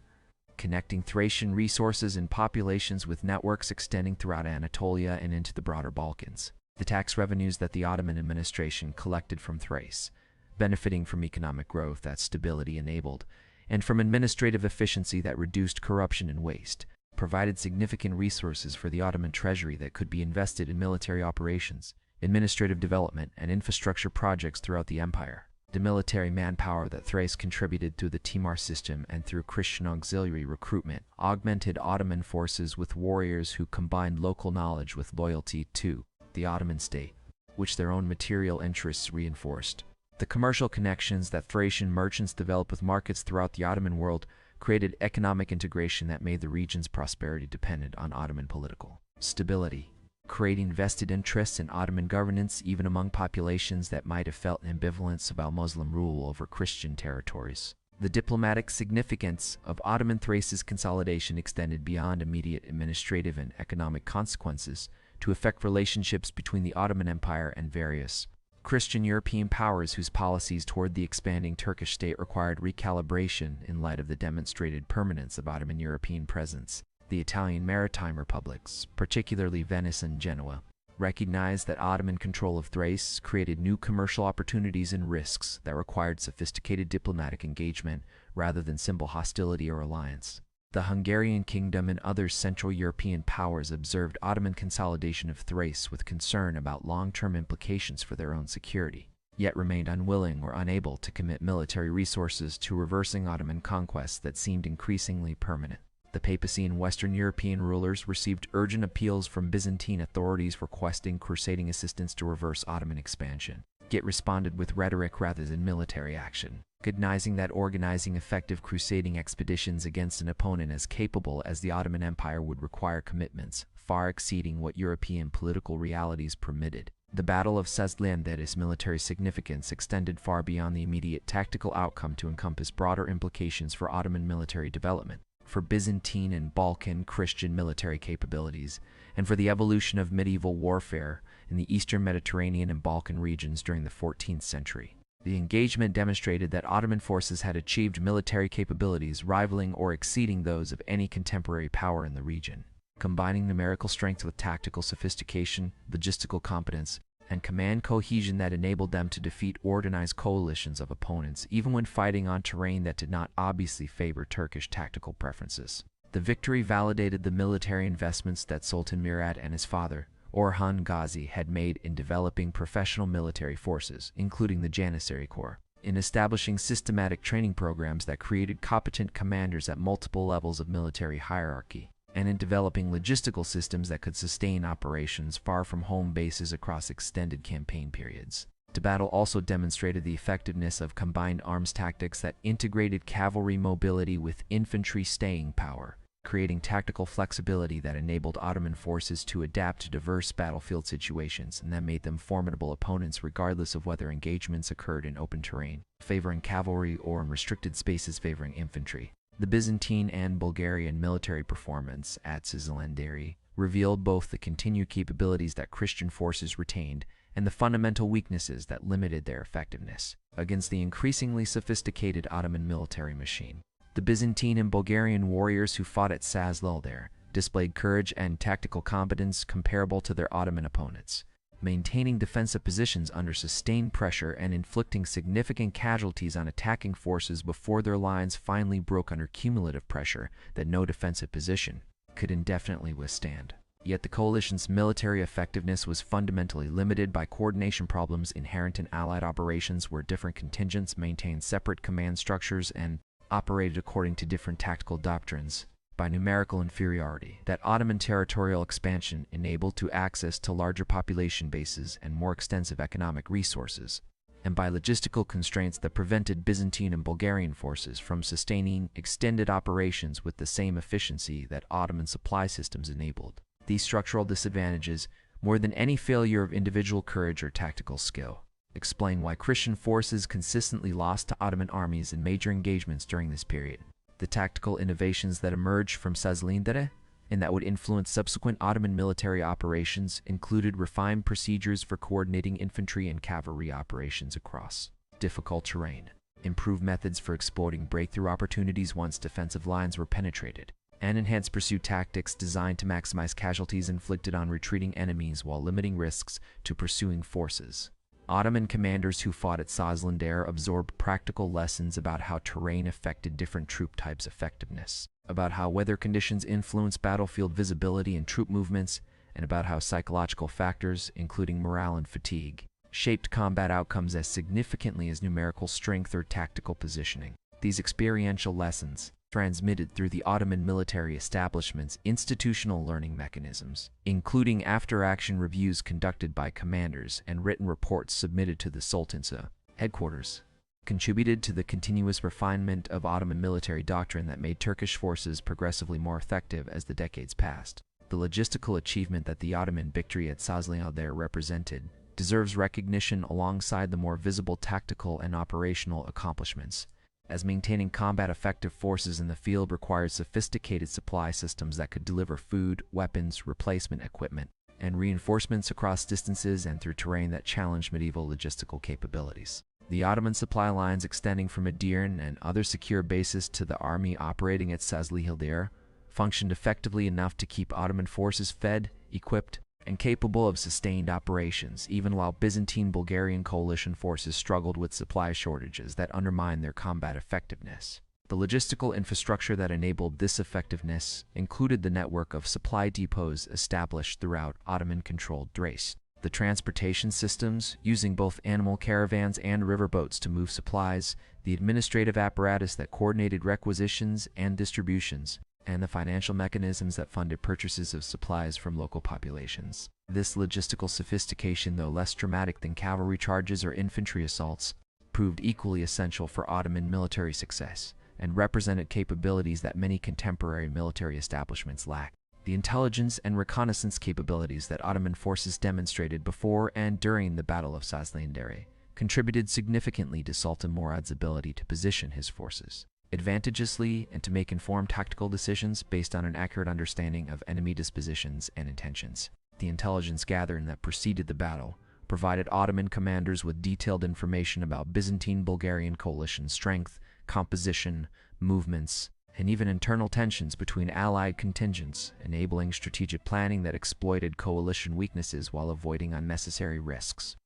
connecting Thracian resources and populations with networks extending throughout Anatolia and into the broader Balkans. The tax revenues that the Ottoman administration collected from Thrace, benefiting from economic growth that stability enabled, and from administrative efficiency that reduced corruption and waste, provided significant resources for the Ottoman treasury that could be invested in military operations, administrative development, and infrastructure projects throughout the empire. The military manpower that Thrace contributed through the Timar system and through Christian auxiliary recruitment augmented Ottoman forces with warriors who combined local knowledge with loyalty to the Ottoman state, which their own material interests reinforced. The commercial connections that Thracian merchants developed with markets throughout the Ottoman world created economic integration that made the region's prosperity dependent on Ottoman political stability, creating vested interests in Ottoman governance even among populations that might have felt ambivalence about Muslim rule over Christian territories. The diplomatic significance of Ottoman Thrace's consolidation extended beyond immediate administrative and economic consequences to affect relationships between the Ottoman Empire and various Christian European powers whose policies toward the expanding Turkish state required recalibration in light of the demonstrated permanence of Ottoman European presence. The Italian maritime republics, particularly Venice and Genoa, recognized that Ottoman control of Thrace created new commercial opportunities and risks that required sophisticated diplomatic engagement rather than simple hostility or alliance. The Hungarian kingdom and other Central European powers observed Ottoman consolidation of Thrace with concern about long-term implications for their own security, yet remained unwilling or unable to commit military resources to reversing Ottoman conquests that seemed increasingly permanent. The papacy and Western European rulers received urgent appeals from Byzantine authorities requesting crusading assistance to reverse Ottoman expansion, yet responded with rhetoric rather than military action, recognizing that organizing effective crusading expeditions against an opponent as capable as the Ottoman Empire would require commitments far exceeding what European political realities permitted. The Battle of Sazlıdere's military significance extended far beyond the immediate tactical outcome to encompass broader implications for Ottoman military development, for Byzantine and Balkan Christian military capabilities, and for the evolution of medieval warfare in the Eastern Mediterranean and Balkan regions during the 14th century. The engagement demonstrated that Ottoman forces had achieved military capabilities rivaling or exceeding those of any contemporary power in the region, combining numerical strength with tactical sophistication, logistical competence, and command cohesion that enabled them to defeat organized coalitions of opponents even when fighting on terrain that did not obviously favor Turkish tactical preferences. The victory validated the military investments that Sultan Murad and his father, Orhan Gazi, had made in developing professional military forces, including the Janissary Corps, in establishing systematic training programs that created competent commanders at multiple levels of military hierarchy, and in developing logistical systems that could sustain operations far from home bases across extended campaign periods. The battle also demonstrated the effectiveness of combined arms tactics that integrated cavalry mobility with infantry staying power, creating tactical flexibility that enabled Ottoman forces to adapt to diverse battlefield situations and that made them formidable opponents regardless of whether engagements occurred in open terrain, favoring cavalry, or in restricted spaces favoring infantry. The Byzantine and Bulgarian military performance at Sazlıdere revealed both the continued capabilities that Christian forces retained and the fundamental weaknesses that limited their effectiveness against the increasingly sophisticated Ottoman military machine. The Byzantine and Bulgarian warriors who fought at Sazlıdere displayed courage and tactical competence comparable to their Ottoman opponents, maintaining defensive positions under sustained pressure and inflicting significant casualties on attacking forces before their lines finally broke under cumulative pressure that no defensive position could indefinitely withstand. Yet the coalition's military effectiveness was fundamentally limited by coordination problems inherent in Allied operations where different contingents maintained separate command structures and operated according to different tactical doctrines, by numerical inferiority that Ottoman territorial expansion enabled to access to larger population bases and more extensive economic resources, and by logistical constraints that prevented Byzantine and Bulgarian forces from sustaining extended operations with the same efficiency that Ottoman supply systems enabled. These structural disadvantages, more than any failure of individual courage or tactical skill, explain why Christian forces consistently lost to Ottoman armies in major engagements during this period. The tactical innovations that emerged from Sazlıdere and that would influence subsequent Ottoman military operations included refined procedures for coordinating infantry and cavalry operations across difficult terrain, improved methods for exploiting breakthrough opportunities once defensive lines were penetrated, and enhanced pursuit tactics designed to maximize casualties inflicted on retreating enemies while limiting risks to pursuing forces. Ottoman commanders who fought at Sazlıdere absorbed practical lessons about how terrain affected different troop types' effectiveness, about how weather conditions influence battlefield visibility and troop movements, and about how psychological factors, including morale and fatigue, shaped combat outcomes as significantly as numerical strength or tactical positioning. These experiential lessons, transmitted through the Ottoman military establishment's institutional learning mechanisms, including after-action reviews conducted by commanders and written reports submitted to the Sultan's headquarters, contributed to the continuous refinement of Ottoman military doctrine that made Turkish forces progressively more effective as the decades passed. The logistical achievement that the Ottoman victory at Sazlıdere represented deserves recognition alongside the more visible tactical and operational accomplishments, as maintaining combat-effective forces in the field required sophisticated supply systems that could deliver food, weapons, replacement equipment, and reinforcements across distances and through terrain that challenged medieval logistical capabilities. The Ottoman supply lines extending from Edirne and other secure bases to the army operating at Sazlıdere functioned effectively enough to keep Ottoman forces fed, equipped, and capable of sustained operations, even while Byzantine-Bulgarian coalition forces struggled with supply shortages that undermined their combat effectiveness. The logistical infrastructure that enabled this effectiveness included the network of supply depots established throughout Ottoman-controlled Thrace, the transportation systems, using both animal caravans and riverboats to move supplies, the administrative apparatus that coordinated requisitions and distributions, and the financial mechanisms that funded purchases of supplies from local populations. This logistical sophistication, though less dramatic than cavalry charges or infantry assaults, proved equally essential for Ottoman military success and represented capabilities that many contemporary military establishments lacked. The intelligence and reconnaissance capabilities that Ottoman forces demonstrated before and during the Battle of Sazlıdere contributed significantly to Sultan Murad's ability to position his forces advantageously and to make informed tactical decisions based on an accurate understanding of enemy dispositions and intentions. The intelligence gathering that preceded the battle provided Ottoman commanders with detailed information about Byzantine-Bulgarian coalition strength, composition, movements, and even internal tensions between allied contingents, enabling strategic planning that exploited coalition weaknesses while avoiding unnecessary risks.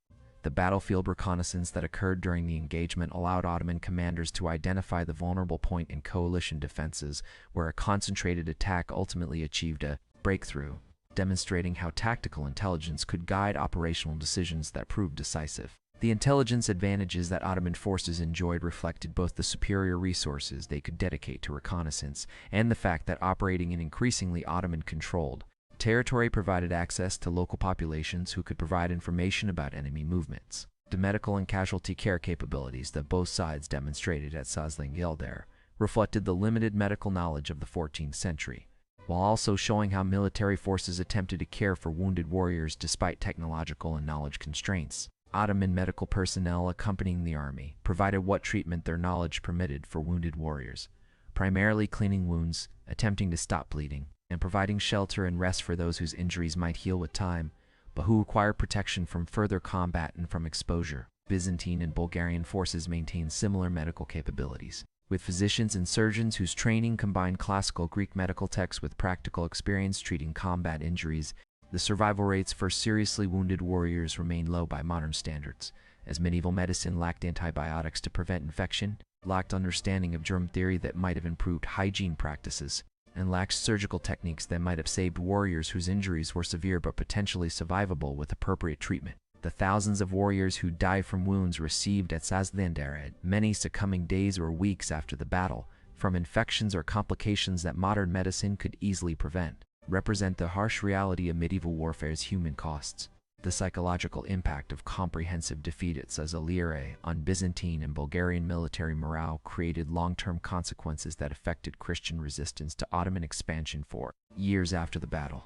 The battlefield reconnaissance that occurred during the engagement allowed Ottoman commanders to identify the vulnerable point in coalition defenses where a concentrated attack ultimately achieved a breakthrough, demonstrating how tactical intelligence could guide operational decisions that proved decisive. The intelligence advantages that Ottoman forces enjoyed reflected both the superior resources they could dedicate to reconnaissance and the fact that operating in increasingly Ottoman-controlled territory provided access to local populations who could provide information about enemy movements. The medical and casualty care capabilities that both sides demonstrated at Sazlıdere reflected the limited medical knowledge of the 14th century, while also showing how military forces attempted to care for wounded warriors despite technological and knowledge constraints. Ottoman medical personnel accompanying the army provided what treatment their knowledge permitted for wounded warriors, primarily cleaning wounds, attempting to stop bleeding, and providing shelter and rest for those whose injuries might heal with time, but who require protection from further combat and from exposure. Byzantine and Bulgarian forces maintained similar medical capabilities, with physicians and surgeons whose training combined classical Greek medical texts with practical experience treating combat injuries. The survival rates for seriously wounded warriors remained low by modern standards, as medieval medicine lacked antibiotics to prevent infection, lacked understanding of germ theory that might have improved hygiene practices, and lacked surgical techniques that might have saved warriors whose injuries were severe but potentially survivable with appropriate treatment. The thousands of warriors who died from wounds received at Sazlıdere, many succumbing days or weeks after the battle, from infections or complications that modern medicine could easily prevent, represent the harsh reality of medieval warfare's human costs. The psychological impact of comprehensive defeat at Sazlıdere on Byzantine and Bulgarian military morale created long-term consequences that affected Christian resistance to Ottoman expansion for years after the battle,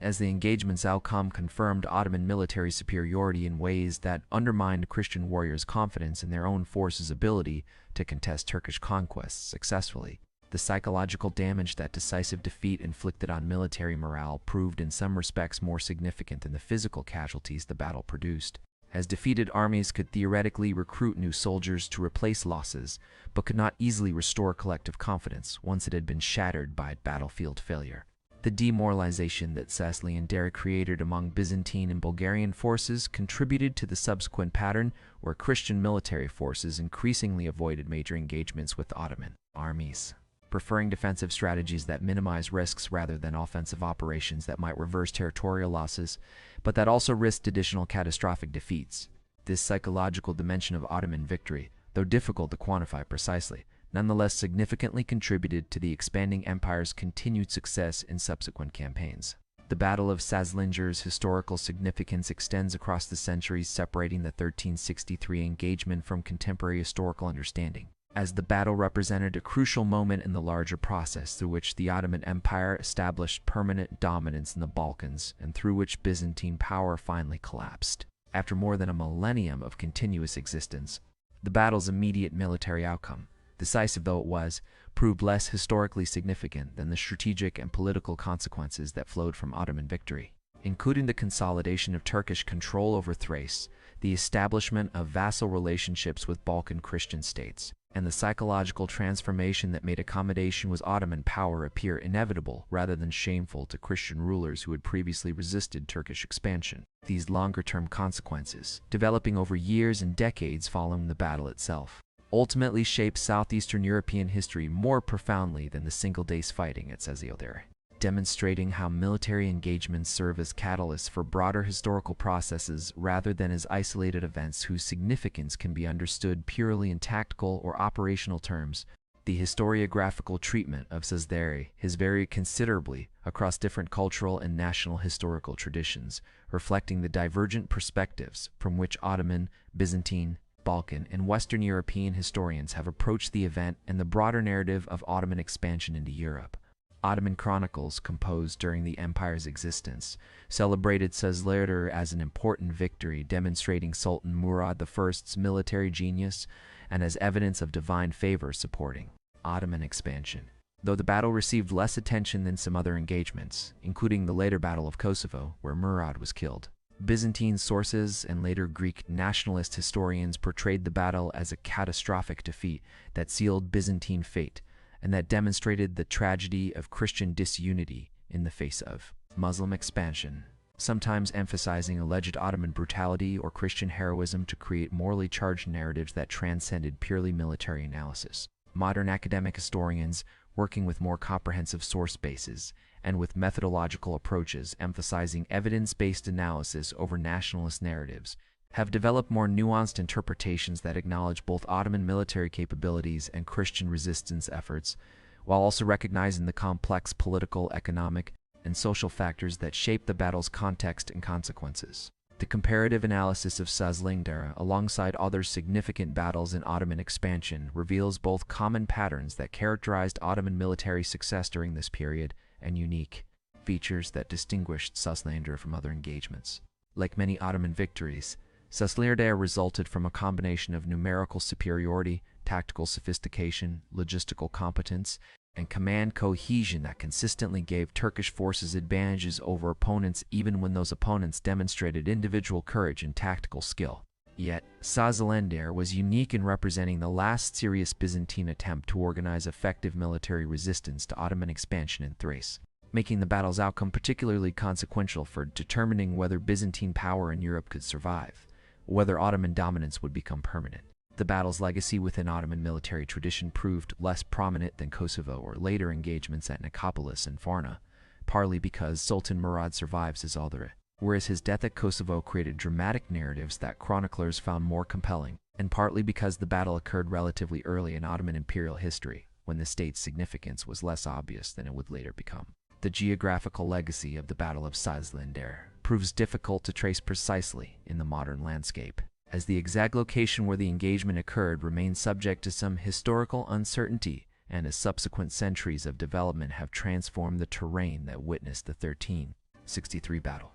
as the engagement's outcome confirmed Ottoman military superiority in ways that undermined Christian warriors' confidence in their own forces' ability to contest Turkish conquests successfully. The psychological damage that decisive defeat inflicted on military morale proved in some respects more significant than the physical casualties the battle produced, as defeated armies could theoretically recruit new soldiers to replace losses, but could not easily restore collective confidence once it had been shattered by battlefield failure. The demoralization that Sazlıdere created among Byzantine and Bulgarian forces contributed to the subsequent pattern where Christian military forces increasingly avoided major engagements with Ottoman armies, preferring defensive strategies that minimize risks rather than offensive operations that might reverse territorial losses, but that also risked additional catastrophic defeats. This psychological dimension of Ottoman victory, though difficult to quantify precisely, nonetheless significantly contributed to the expanding empire's continued success in subsequent campaigns. The Battle of Sazlıdere's historical significance extends across the centuries, separating the 1363 engagement from contemporary historical understanding, as the battle represented a crucial moment in the larger process through which the Ottoman Empire established permanent dominance in the Balkans and through which Byzantine power finally collapsed. After more than a millennium of continuous existence, the battle's immediate military outcome, decisive though it was, proved less historically significant than the strategic and political consequences that flowed from Ottoman victory, including the consolidation of Turkish control over Thrace, the establishment of vassal relationships with Balkan Christian states, and the psychological transformation that made accommodation with Ottoman power appear inevitable rather than shameful to Christian rulers who had previously resisted Turkish expansion. These longer-term consequences, developing over years and decades following the battle itself, ultimately shaped southeastern European history more profoundly than the single day's fighting at Sazlıdere, demonstrating how military engagements serve as catalysts for broader historical processes rather than as isolated events whose significance can be understood purely in tactical or operational terms. The historiographical treatment of Sazlıdere has varied considerably across different cultural and national historical traditions, reflecting the divergent perspectives from which Ottoman, Byzantine, Balkan, and Western European historians have approached the event and the broader narrative of Ottoman expansion into Europe. Ottoman chronicles, composed during the empire's existence, celebrated Sazlıdere as an important victory, demonstrating Sultan Murad I's military genius and as evidence of divine favor supporting Ottoman expansion. Though the battle received less attention than some other engagements, including the later Battle of Kosovo, where Murad was killed, Byzantine sources and later Greek nationalist historians portrayed the battle as a catastrophic defeat that sealed Byzantine fate, and that demonstrated the tragedy of Christian disunity in the face of Muslim expansion, sometimes emphasizing alleged Ottoman brutality or Christian heroism to create morally charged narratives that transcended purely military analysis. Modern academic historians, working with more comprehensive source bases and with methodological approaches emphasizing evidence-based analysis over nationalist narratives, have developed more nuanced interpretations that acknowledge both Ottoman military capabilities and Christian resistance efforts, while also recognizing the complex political, economic, and social factors that shape the battle's context and consequences. The comparative analysis of Sazlıdere, alongside other significant battles in Ottoman expansion, reveals both common patterns that characterized Ottoman military success during this period and unique features that distinguished Sazlıdere from other engagements. Like many Ottoman victories, Sazlıdere resulted from a combination of numerical superiority, tactical sophistication, logistical competence, and command cohesion that consistently gave Turkish forces advantages over opponents even when those opponents demonstrated individual courage and tactical skill. Yet, Sazlıdere was unique in representing the last serious Byzantine attempt to organize effective military resistance to Ottoman expansion in Thrace, making the battle's outcome particularly consequential for determining whether Byzantine power in Europe could survive, or whether Ottoman dominance would become permanent. The battle's legacy within Ottoman military tradition proved less prominent than Kosovo or later engagements at Nicopolis and Varna, partly because Sultan Murad survives Sazlıdere, whereas his death at Kosovo created dramatic narratives that chroniclers found more compelling, and partly because the battle occurred relatively early in Ottoman imperial history, when the state's significance was less obvious than it would later become. The geographical legacy of the Battle of Sazlıdere. proves difficult to trace precisely in the modern landscape, as the exact location where the engagement occurred remains subject to some historical uncertainty, and as subsequent centuries of development have transformed the terrain that witnessed the 1363 battle.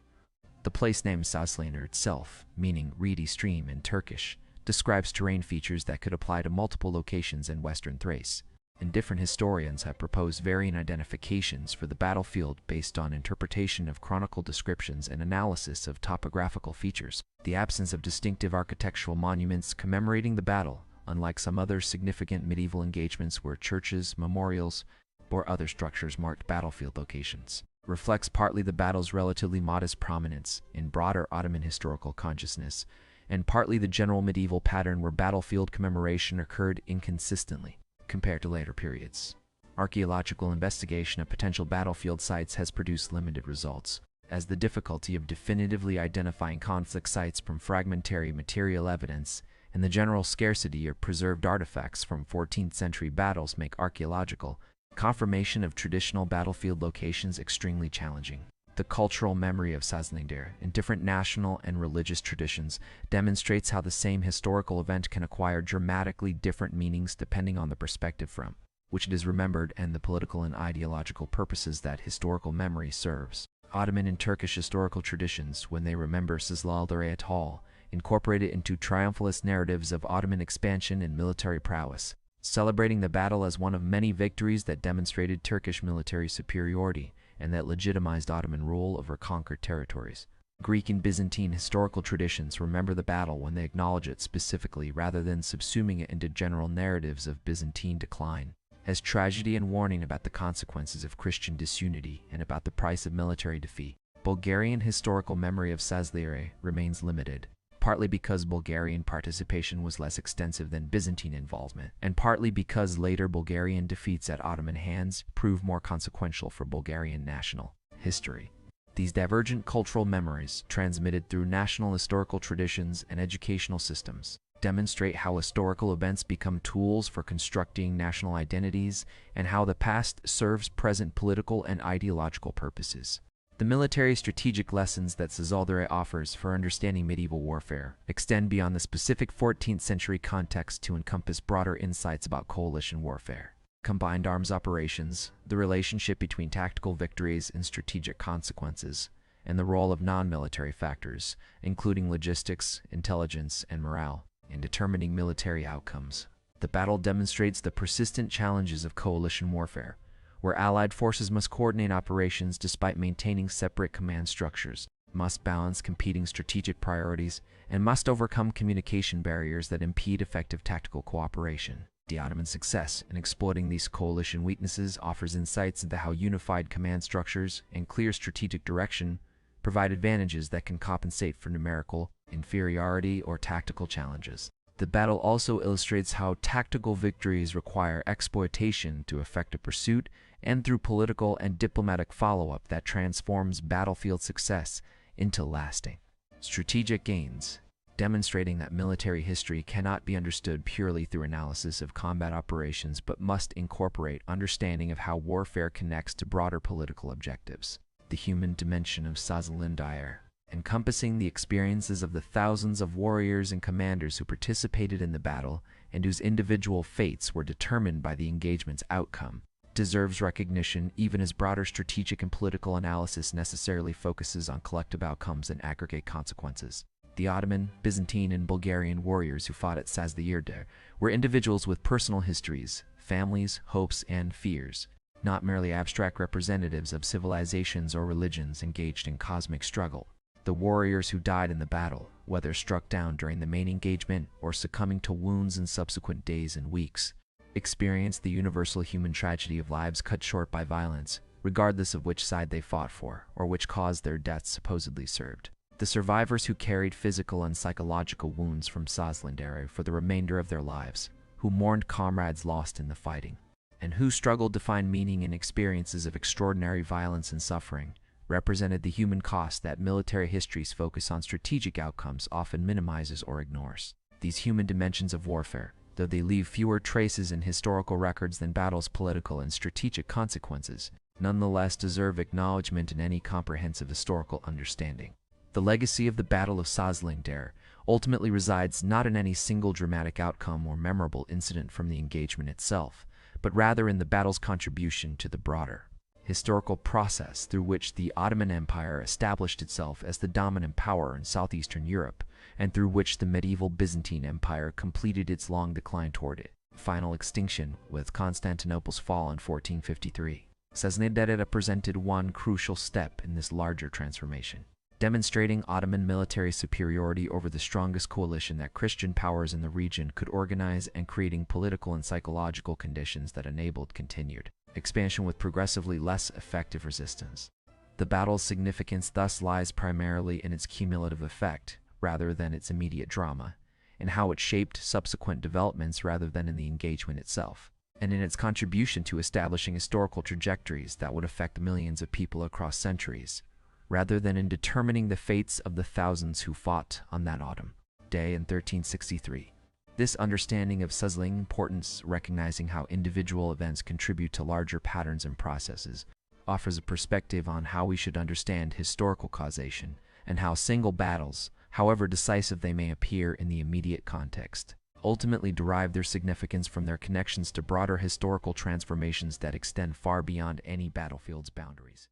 The place name Sazlıdere itself, meaning reedy stream in Turkish, describes terrain features that could apply to multiple locations in western Thrace, and different historians have proposed varying identifications for the battlefield based on interpretation of chronicle descriptions and analysis of topographical features. The absence of distinctive architectural monuments commemorating the battle, unlike some other significant medieval engagements where churches, memorials, or other structures marked battlefield locations, reflects partly the battle's relatively modest prominence in broader Ottoman historical consciousness, and partly the general medieval pattern where battlefield commemoration occurred inconsistently compared to later periods. Archaeological investigation of potential battlefield sites has produced limited results, as the difficulty of definitively identifying conflict sites from fragmentary material evidence and the general scarcity of preserved artifacts from 14th century battles make archaeological confirmation of traditional battlefield locations extremely challenging. The cultural memory of Sazlıdere in different national and religious traditions demonstrates how the same historical event can acquire dramatically different meanings depending on the perspective from which it is remembered and the political and ideological purposes that historical memory serves. Ottoman and Turkish historical traditions, when they remember Sazlıdere et al., incorporate it into triumphalist narratives of Ottoman expansion and military prowess, celebrating the battle as one of many victories that demonstrated Turkish military superiority and that legitimized Ottoman rule over conquered territories. Greek and Byzantine historical traditions remember the battle when they acknowledge it specifically rather than subsuming it into general narratives of Byzantine decline, as tragedy and warning about the consequences of Christian disunity and about the price of military defeat. Bulgarian historical memory of Sazlıdere remains limited, partly because Bulgarian participation was less extensive than Byzantine involvement, and partly because later Bulgarian defeats at Ottoman hands prove more consequential for Bulgarian national history. These divergent cultural memories, transmitted through national historical traditions and educational systems, demonstrate how historical events become tools for constructing national identities and how the past serves present political and ideological purposes. The military strategic lessons that Sazlıdere offers for understanding medieval warfare extend beyond the specific 14th century context to encompass broader insights about coalition warfare, combined arms operations, the relationship between tactical victories and strategic consequences, and the role of non-military factors, including logistics, intelligence, and morale, in determining military outcomes. The battle demonstrates the persistent challenges of coalition warfare, where Allied forces must coordinate operations despite maintaining separate command structures, must balance competing strategic priorities, and must overcome communication barriers that impede effective tactical cooperation. The Ottoman success in exploiting these coalition weaknesses offers insights into how unified command structures and clear strategic direction provide advantages that can compensate for numerical inferiority or tactical challenges. The battle also illustrates how tactical victories require exploitation to effect a pursuit and through political and diplomatic follow-up that transforms battlefield success into lasting strategic gains, demonstrating that military history cannot be understood purely through analysis of combat operations but must incorporate understanding of how warfare connects to broader political objectives. The human dimension of Sazlıdere, encompassing the experiences of the thousands of warriors and commanders who participated in the battle and whose individual fates were determined by the engagement's outcome, deserves recognition even as broader strategic and political analysis necessarily focuses on collective outcomes and aggregate consequences. The Ottoman, Byzantine, and Bulgarian warriors who fought at Sazlıdere were individuals with personal histories, families, hopes, and fears, not merely abstract representatives of civilizations or religions engaged in cosmic struggle. The warriors who died in the battle, whether struck down during the main engagement or succumbing to wounds in subsequent days and weeks, experienced the universal human tragedy of lives cut short by violence, regardless of which side they fought for or which cause their deaths supposedly served. The survivors who carried physical and psychological wounds from Sazlıdere for the remainder of their lives, who mourned comrades lost in the fighting, and who struggled to find meaning in experiences of extraordinary violence and suffering, represented the human cost that military histories focus on strategic outcomes often minimizes or ignores. These human dimensions of warfare, though they leave fewer traces in historical records than battles' political and strategic consequences, nonetheless deserve acknowledgement in any comprehensive historical understanding. The legacy of the Battle of Sazlıdere ultimately resides not in any single dramatic outcome or memorable incident from the engagement itself, but rather in the battle's contribution to the broader historical process through which the Ottoman Empire established itself as the dominant power in southeastern Europe, and through which the medieval Byzantine Empire completed its long decline toward its final extinction with Constantinople's fall in 1453. Sazlıdere represented one crucial step in this larger transformation, demonstrating Ottoman military superiority over the strongest coalition that Christian powers in the region could organize and creating political and psychological conditions that enabled continued expansion with progressively less effective resistance. The battle's significance thus lies primarily in its cumulative effect, rather than its immediate drama, in how it shaped subsequent developments rather than in the engagement itself, and in its contribution to establishing historical trajectories that would affect millions of people across centuries, rather than in determining the fates of the thousands who fought on that autumn day in 1363. This understanding of Sazlıdere's importance, recognizing how individual events contribute to larger patterns and processes, offers a perspective on how we should understand historical causation and how single battles, however decisive they may appear in the immediate context, ultimately derive their significance from their connections to broader historical transformations that extend far beyond any battlefield's boundaries.